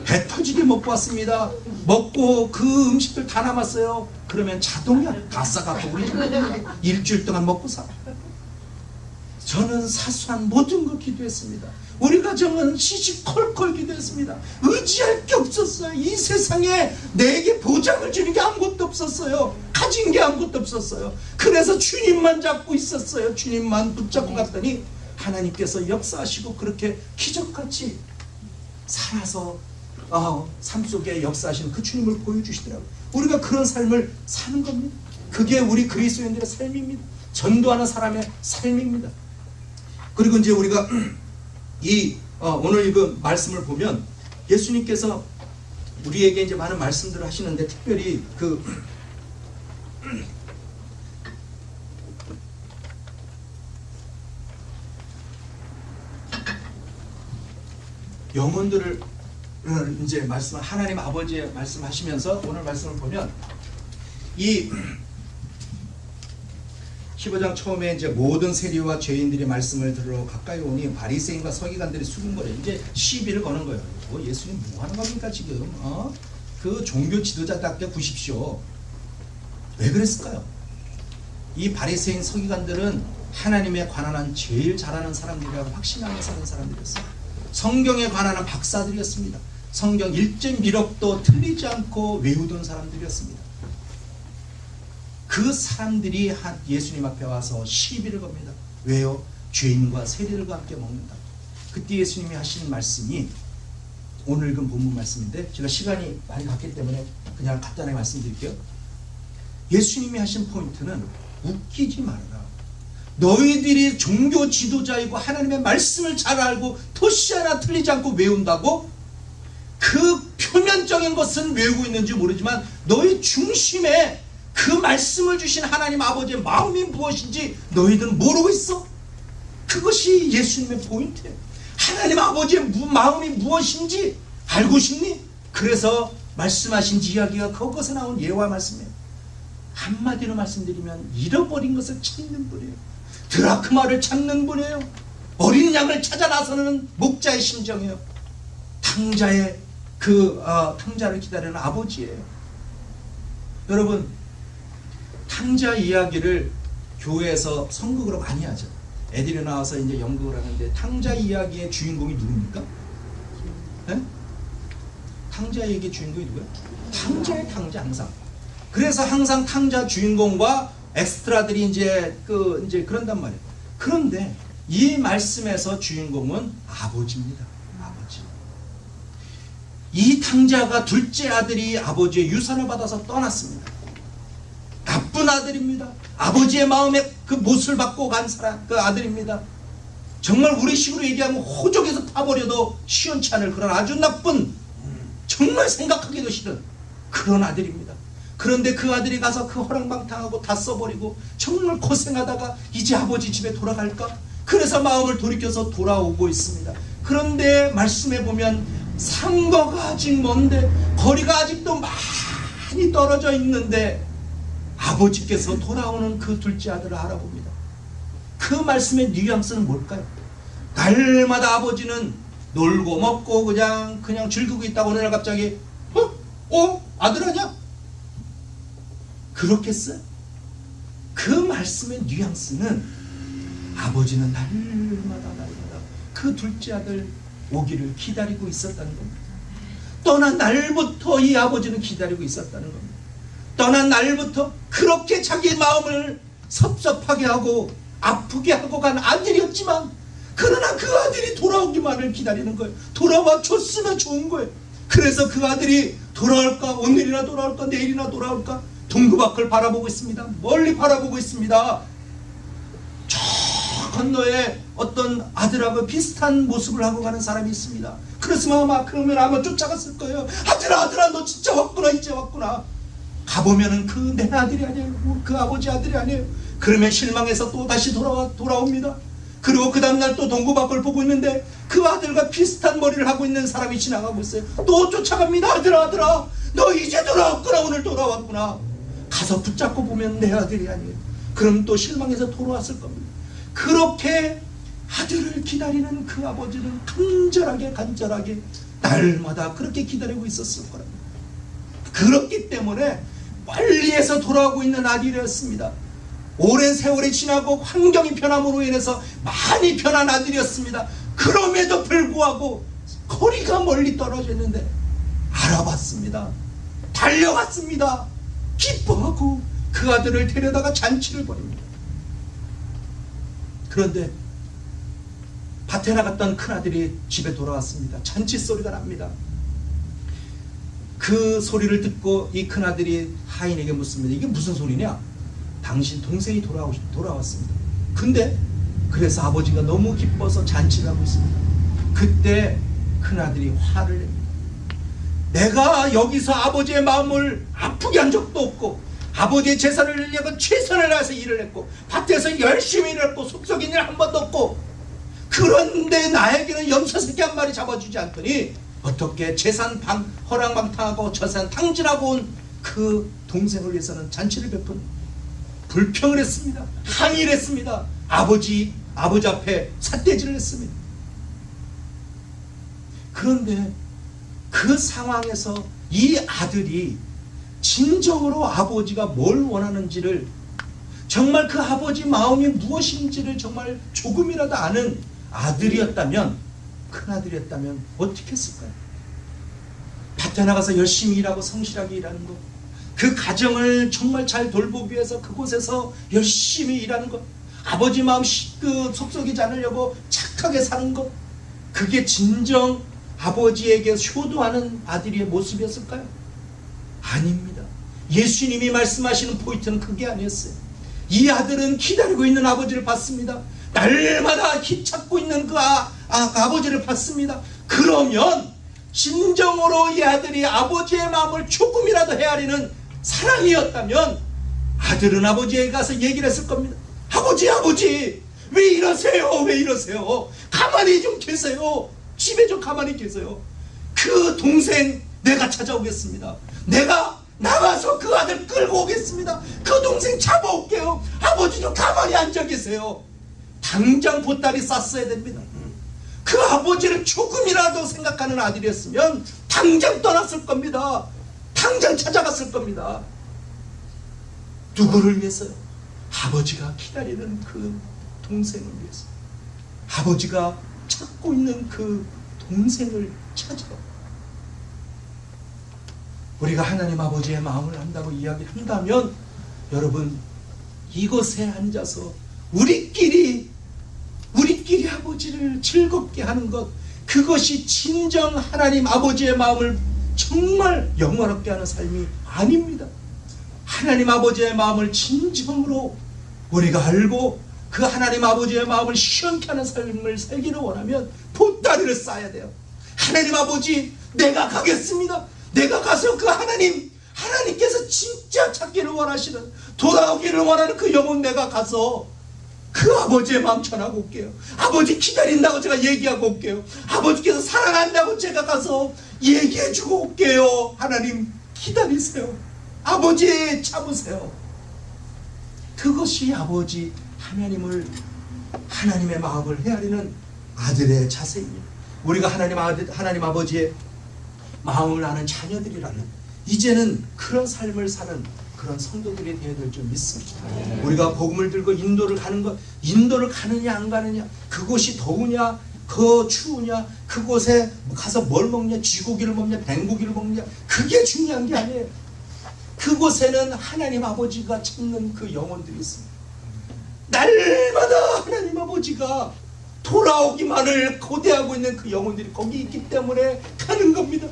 배 터지게 먹고 왔습니다. 먹고 그 음식들 다 남았어요. 그러면 자동이야. 다 싸갖고 우리 일주일 동안 먹고 살아. 저는 사소한 모든 걸 기도했습니다. 우리 가정은 시시콜콜 기도했습니다. 의지할 게 없었어요. 이 세상에 내게 보장을 주는 게 아무것도 없었어요. 가진 게 아무것도 없었어요. 그래서 주님만 잡고 있었어요. 주님만 붙잡고 갔더니 하나님께서 역사하시고 그렇게 기적같이 살아서 삶 속에 역사하시는 그 주님을 보여주시더라고요. 우리가 그런 삶을 사는 겁니다. 그게 우리 그리스도인들의 삶입니다. 전도하는 사람의 삶입니다. 그리고 이제 우리가 오늘 이거 말씀을 보면 예수님께서 우리에게 이제 많은 말씀들을 하시는데 특별히 영혼들을 이제 하나님 아버지의 말씀하시면서 오늘 말씀을 보면 이 15장 처음에 이제 모든 세리와 죄인들이 말씀을 들으러 가까이 오니 바리새인과 서기관들이 수군거려 이제 시비를 거는 거예요. 예수님 뭐 하는 겁니까 지금? 그 종교 지도자답게 구십시오. 왜 그랬을까요? 이 바리새인 서기관들은 하나님에 관한 한 제일 잘하는 사람들이라고 확신하며 사는 사람들이었어요. 성경에 관한 한 박사들이었습니다. 성경 1.1억도 틀리지 않고 외우던 사람들이었습니다. 그 사람들이 예수님 앞에 와서 시비를 겁니다. 왜요? 죄인과 세리들과 함께 먹는다. 그때 예수님이 하신 말씀이 오늘 읽은 본문 말씀인데 제가 시간이 많이 갔기 때문에 그냥 간단하게 말씀드릴게요. 예수님이 하신 포인트는 웃기지 말아라. 너희들이 종교 지도자이고 하나님의 말씀을 잘 알고 토시 하나 틀리지 않고 외운다고 그 표면적인 것은 외우고 있는지 모르지만 너희 중심에 그 말씀을 주신 하나님 아버지의 마음이 무엇인지 너희들은 모르고 있어? 그것이 예수님의 포인트예요. 하나님 아버지의 마음이 무엇인지 알고 싶니? 그래서 말씀하신 이야기가 거기서 나온 예화 말씀이에요. 한마디로 말씀드리면 잃어버린 것을 찾는 분이에요. 드라크마를 찾는 분이에요. 어린 양을 찾아 나서는 목자의 심정이에요. 탕자의 탕자를 기다리는 아버지예요. 여러분, 탕자 이야기를 교회에서 선극으로 많이 하죠. 애들이 나와서 이제 연극을 하는데 탕자 이야기의 주인공이 누굽니까? 네? 탕자 이야기의 주인공이 누구야? 탕자의 탕자 항상. 그래서 항상 탕자 주인공과 엑스트라들이 이제 그런단 말이에요. 그런데 이 말씀에서 주인공은 아버지입니다. 아버지. 이 탕자가 둘째 아들이 아버지의 유산을 받아서 떠났습니다. 나쁜 아들입니다. 아버지의 마음에 그 못을 받고 간 사람, 그 아들입니다. 정말 우리식으로 얘기하면 호적에서 타버려도 시원치 않을 그런 아주 나쁜, 정말 생각하기도 싫은 그런 아들입니다. 그런데 그 아들이 가서 그 허랑방탕하고 다 써버리고 정말 고생하다가 이제 아버지 집에 돌아갈까? 그래서 마음을 돌이켜서 돌아오고 있습니다. 그런데 말씀해 보면 상거가 아직 먼데 거리가 아직도 많이 떨어져 있는데 아버지께서 돌아오는 그 둘째 아들을 알아봅니다. 그 말씀의 뉘앙스는 뭘까요? 날마다 아버지는 놀고 먹고 그냥 즐기고 있다가 어느 날 갑자기 아들 아니야? 그렇겠어요? 그 말씀의 뉘앙스는 아버지는 날마다 그 둘째 아들 오기를 기다리고 있었다는 겁니다. 떠난 날부터 이 아버지는 기다리고 있었다는 겁니다. 떠난 날부터 그렇게 자기 마음을 섭섭하게 하고 아프게 하고 간 아들이었지만 그러나 그 아들이 돌아오기만을 기다리는 거예요. 돌아와 줬으면 좋은 거예요. 그래서 그 아들이 돌아올까? 오늘이나 돌아올까? 내일이나 돌아올까? 동구밖을 바라보고 있습니다. 멀리 바라보고 있습니다. 저 건너에 어떤 아들하고 비슷한 모습을 하고 가는 사람이 있습니다. 그러면 아마 쫓아갔을 거예요. 아들아 너 진짜 왔구나. 이제 왔구나. 가보면은 그 내 아들이 아니에요. 그 아버지 아들이 아니에요. 그러면 실망해서 또 다시 돌아옵니다. 그리고 그 다음날 또 동구밖을 보고 있는데 그 아들과 비슷한 머리를 하고 있는 사람이 지나가고 있어요. 또 쫓아갑니다. 아들아 너 이제 돌아왔구나. 오늘 돌아왔구나. 가서 붙잡고 보면 내 아들이 아니에요. 그럼 또 실망해서 돌아왔을 겁니다. 그렇게 아들을 기다리는 그 아버지는 간절하게 날마다 그렇게 기다리고 있었을 거랍니다. 그렇기 때문에 멀리에서 돌아오고 있는 아들이었습니다. 오랜 세월이 지나고 환경이 변함으로 인해서 많이 변한 아들이었습니다. 그럼에도 불구하고 거리가 멀리 떨어져 있는데 알아봤습니다. 달려갔습니다. 기뻐하고 그 아들을 데려다가 잔치를 벌입니다. 그런데 밭에 나갔던 큰아들이 집에 돌아왔습니다. 잔치 소리가 납니다. 그 소리를 듣고 이 큰아들이 하인에게 묻습니다. 이게 무슨 소리냐? 당신 동생이 돌아왔습니다. 근데 그래서 아버지가 너무 기뻐서 잔치를 하고 있습니다. 그때 큰아들이 화를 냅니다. 내가 여기서 아버지의 마음을 아프게 한 적도 없고 아버지의 재산을 위해서 최선을 다해서 일을 했고 밭에서 열심히 일을 했고 속썩인 일 한 번도 없고, 그런데 나에게는 염소새끼 한 마리 잡아주지 않더니 어떻게 재산 허랑방탕하고 재산 탕진하고 온 그 동생을 위해서는 잔치를 베푼 불평을 했습니다. 항의를 했습니다. 아버지 앞에 삿대질을 했습니다. 그런데 그 상황에서 이 아들이 진정으로 아버지가 뭘 원하는지를, 정말 그 아버지 마음이 무엇인지를 정말 조금이라도 아는 아들이었다면, 큰아들이었다면 어떻게 했을까요? 밭에 나가서 열심히 일하고 성실하게 일하는 것, 그 가정을 정말 잘 돌보기 위해서 그곳에서 열심히 일하는 것, 아버지 마음 속썩이지 않으려고 착하게 사는 것, 그게 진정 아버지에게 효도하는 아들의 모습이었을까요? 아닙니다. 예수님이 말씀하시는 포인트는 그게 아니었어요. 이 아들은 기다리고 있는 아버지를 봤습니다. 날마다 찾고 있는 그 아버지를 봤습니다. 그러면 진정으로 이 아들이 아버지의 마음을 조금이라도 헤아리는 사랑이었다면 아들은 아버지에게 가서 얘기를 했을 겁니다. 아버지 왜 이러세요? 왜 이러세요? 가만히 좀 계세요. 집에 좀 가만히 계세요. 그 동생 내가 찾아오겠습니다. 내가 나가서 그 아들 끌고 오겠습니다. 그 동생 잡아올게요. 아버지 좀 가만히 앉아 계세요. 당장 보따리 쌌어야 됩니다. 그 아버지를 조금이라도 생각하는 아들이었으면 당장 떠났을 겁니다. 당장 찾아갔을 겁니다. 누구를 위해서요? 아버지가 기다리는 그 동생을 위해서. 아버지가 찾고 있는 그 동생을 찾으러. 우리가 하나님 아버지의 마음을 안다고 이야기를 한다면, 여러분, 이곳에 앉아서 우리끼리 아버지를 즐겁게 하는 것, 그것이 진정 하나님 아버지의 마음을 정말 영원롭게 하는 삶이 아닙니다. 하나님 아버지의 마음을 진정으로 우리가 알고 그 하나님 아버지의 마음을 시원케 하는 삶을 살기를 원하면 보따리를 싸야 돼요. 하나님 아버지, 내가 가겠습니다. 내가 가서 그 하나님께서 진짜 찾기를 원하시는, 돌아오기를 원하는 그 영혼 내가 가서 그 아버지의 마음 전하고 올게요. 아버지 기다린다고 제가 얘기하고 올게요. 아버지께서 사랑한다고 제가 가서 얘기해주고 올게요. 하나님 기다리세요. 아버지 참으세요. 그것이 아버지 하나님의 마음을 헤아리는 아들의 자세입니다. 우리가 하나님 아버지의 마음을 아는 자녀들이라면 이제는 그런 삶을 사는 그런 성도들이 되어야 될 줄 믿습니다. 우리가 복음을 들고 인도를 가느냐 안 가느냐, 그곳이 더우냐 추우냐, 그곳에 가서 뭘 먹냐, 쥐고기를 먹냐 뱅고기를 먹냐, 그게 중요한 게 아니에요. 그곳에는 하나님 아버지가 찾는 그 영혼들이 있습니다. 날마다 하나님 아버지가 돌아오기만을 고대하고 있는 그 영혼들이 거기 있기 때문에 가는 겁니다.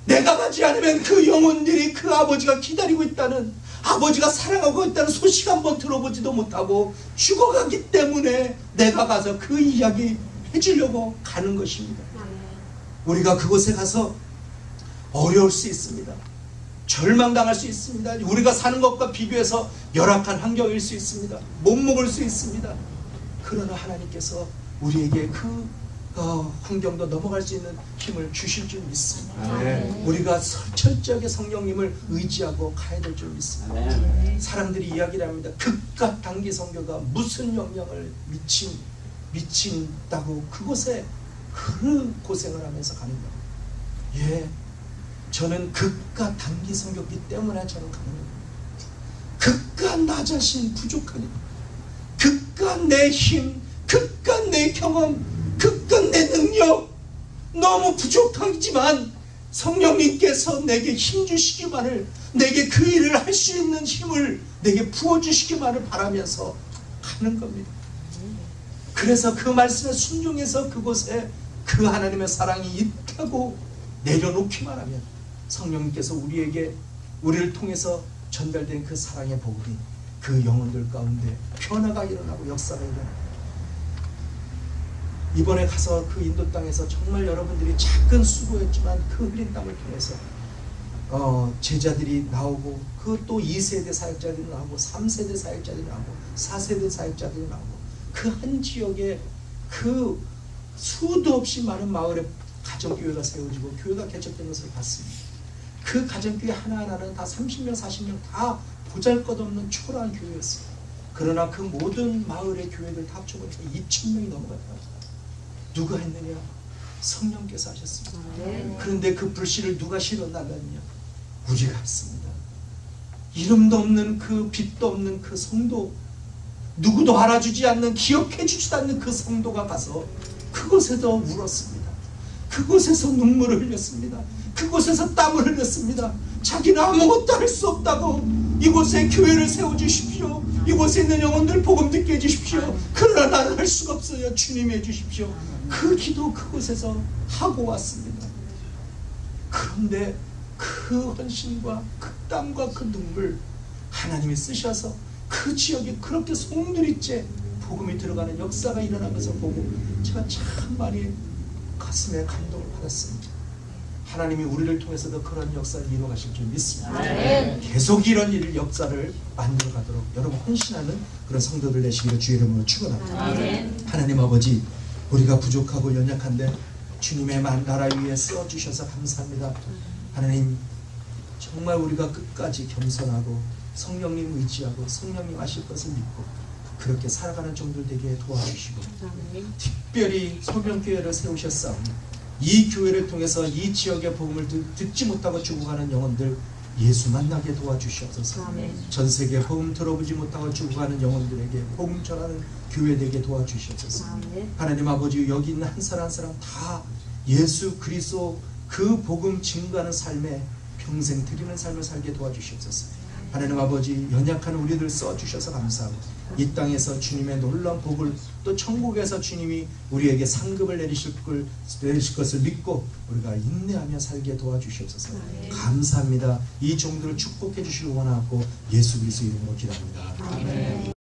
내가 가지 않으면 그 영혼들이 그 아버지가 기다리고 있다는, 아버지가 사랑하고 있다는 소식 한번 들어보지도 못하고 죽어가기 때문에 내가 가서 그 이야기 해주려고 가는 것입니다. 우리가 그곳에 가서 어려울 수 있습니다. 절망당할 수 있습니다. 우리가 사는 것과 비교해서 열악한 환경일 수 있습니다. 못 먹을 수 있습니다. 그러나 하나님께서 우리에게 그 환경도 넘어갈 수 있는 힘을 주실 줄 믿습니다. 우리가 철저하게 성령님을 의지하고 가야 될 줄 믿습니다. 사람들이 이야기를 합니다. 극과 단기 선교가 무슨 영향을 미친다고 그곳에 그 고생을 하면서 가는 겁니다. 저는 극과 단기 선교기 때문에 저는 가는 겁니다. 극과 나 자신 부족하니까, 극과 내 힘, 극과 내 경험, 그 끝내 능력 너무 부족하지만 성령님께서 내게 힘 주시기만을, 내게 그 일을 할 수 있는 힘을 내게 부어주시기만을 바라면서 가는 겁니다. 그래서 그 말씀에 순종해서 그곳에 그 하나님의 사랑이 있다고 내려놓기만 하면 성령님께서 우리를 통해서 전달된 그 사랑의 복음이 그 영혼들 가운데 변화가 일어나고 역사가 일어나고, 이번에 가서 그 인도 땅에서 정말 여러분들이 작은 수고였지만 그 흐린 땅을 통해서 제자들이 나오고, 그 또 2세대 사역자들이 나오고 3세대 사역자들이 나오고 4세대 사역자들이 나오고, 그 한 지역에 그 수도 없이 많은 마을에 가정교회가 세워지고 교회가 개척된 것을 봤습니다. 그 가정교회 하나하나는 다 30명 40명 다 보잘것없는 초라한 교회였어요. 그러나 그 모든 마을의 교회들 다 합쳐보니까 2,000명이 넘어갔다. 누가 했느냐? 성령께서 하셨습니다. 그런데 그 불씨를 누가 실어나갔냐? 우리가 했습니다. 이름도 없는 그 빛도 없는 그 성도, 누구도 알아주지 않는, 기억해주지도 않는 그 성도가 가서 그곳에서 울었습니다. 그곳에서 눈물을 흘렸습니다. 그곳에서 땀을 흘렸습니다. 자기는 아무것도 할 수 없다고, 이곳에 교회를 세워주십시오, 이곳에 있는 영혼들 복음 듣게 해주십시오, 그러나 나는 할 수가 없어요, 주님이 해주십시오. 그 기도 그곳에서 하고 왔습니다. 그런데 그 헌신과 그 땀과 그 눈물 하나님이 쓰셔서 그 지역에 그렇게 송두리째 복음이 들어가는 역사가 일어나면서 보고 제가 참 많이 가슴에 감동을 받았습니다. 하나님이 우리를 통해서도 그런 역사를 이루어가실 줄 믿습니다. 계속 이런 역사를 만들어 가도록 여러분 헌신하는 그런 성도들 되시기를 주의 이름으로 축원합니다. 하나님 아버지, 우리가 부족하고 연약한데 주님의 나라 위에 써주셔서 감사합니다. 하나님, 정말 우리가 끝까지 겸손하고 성령님 의지하고 성령님 하실 것을 믿고 그렇게 살아가는 종들 되게 도와주시고, 특별히 소명교회를 세우셨사오니 이 교회를 통해서 이 지역의 복음을 듣지 못하고 죽어가는 영혼들 예수 만나게 도와주시옵소서. 전 세계 복음 들어보지 못하고 죽어가는 영혼들에게 복음 전하는 교회 되게 도와주시옵소서. 하나님 아버지, 여기 있는 한 사람 한 사람 다 예수 그리스도 그 복음 증거하는 삶에 평생 드리는 삶을 살게 도와주시옵소서. 하나님 아버지, 연약한 우리들 써주셔서 감사하고 이 땅에서 주님의 놀라운 복을, 또 천국에서 주님이 우리에게 상급을 내리실 것을 믿고 우리가 인내하며 살게 도와주시옵소서. 감사합니다. 이 종들을 축복해 주시길 원하고 예수 그리스도 이름으로 기도합니다. 아멘.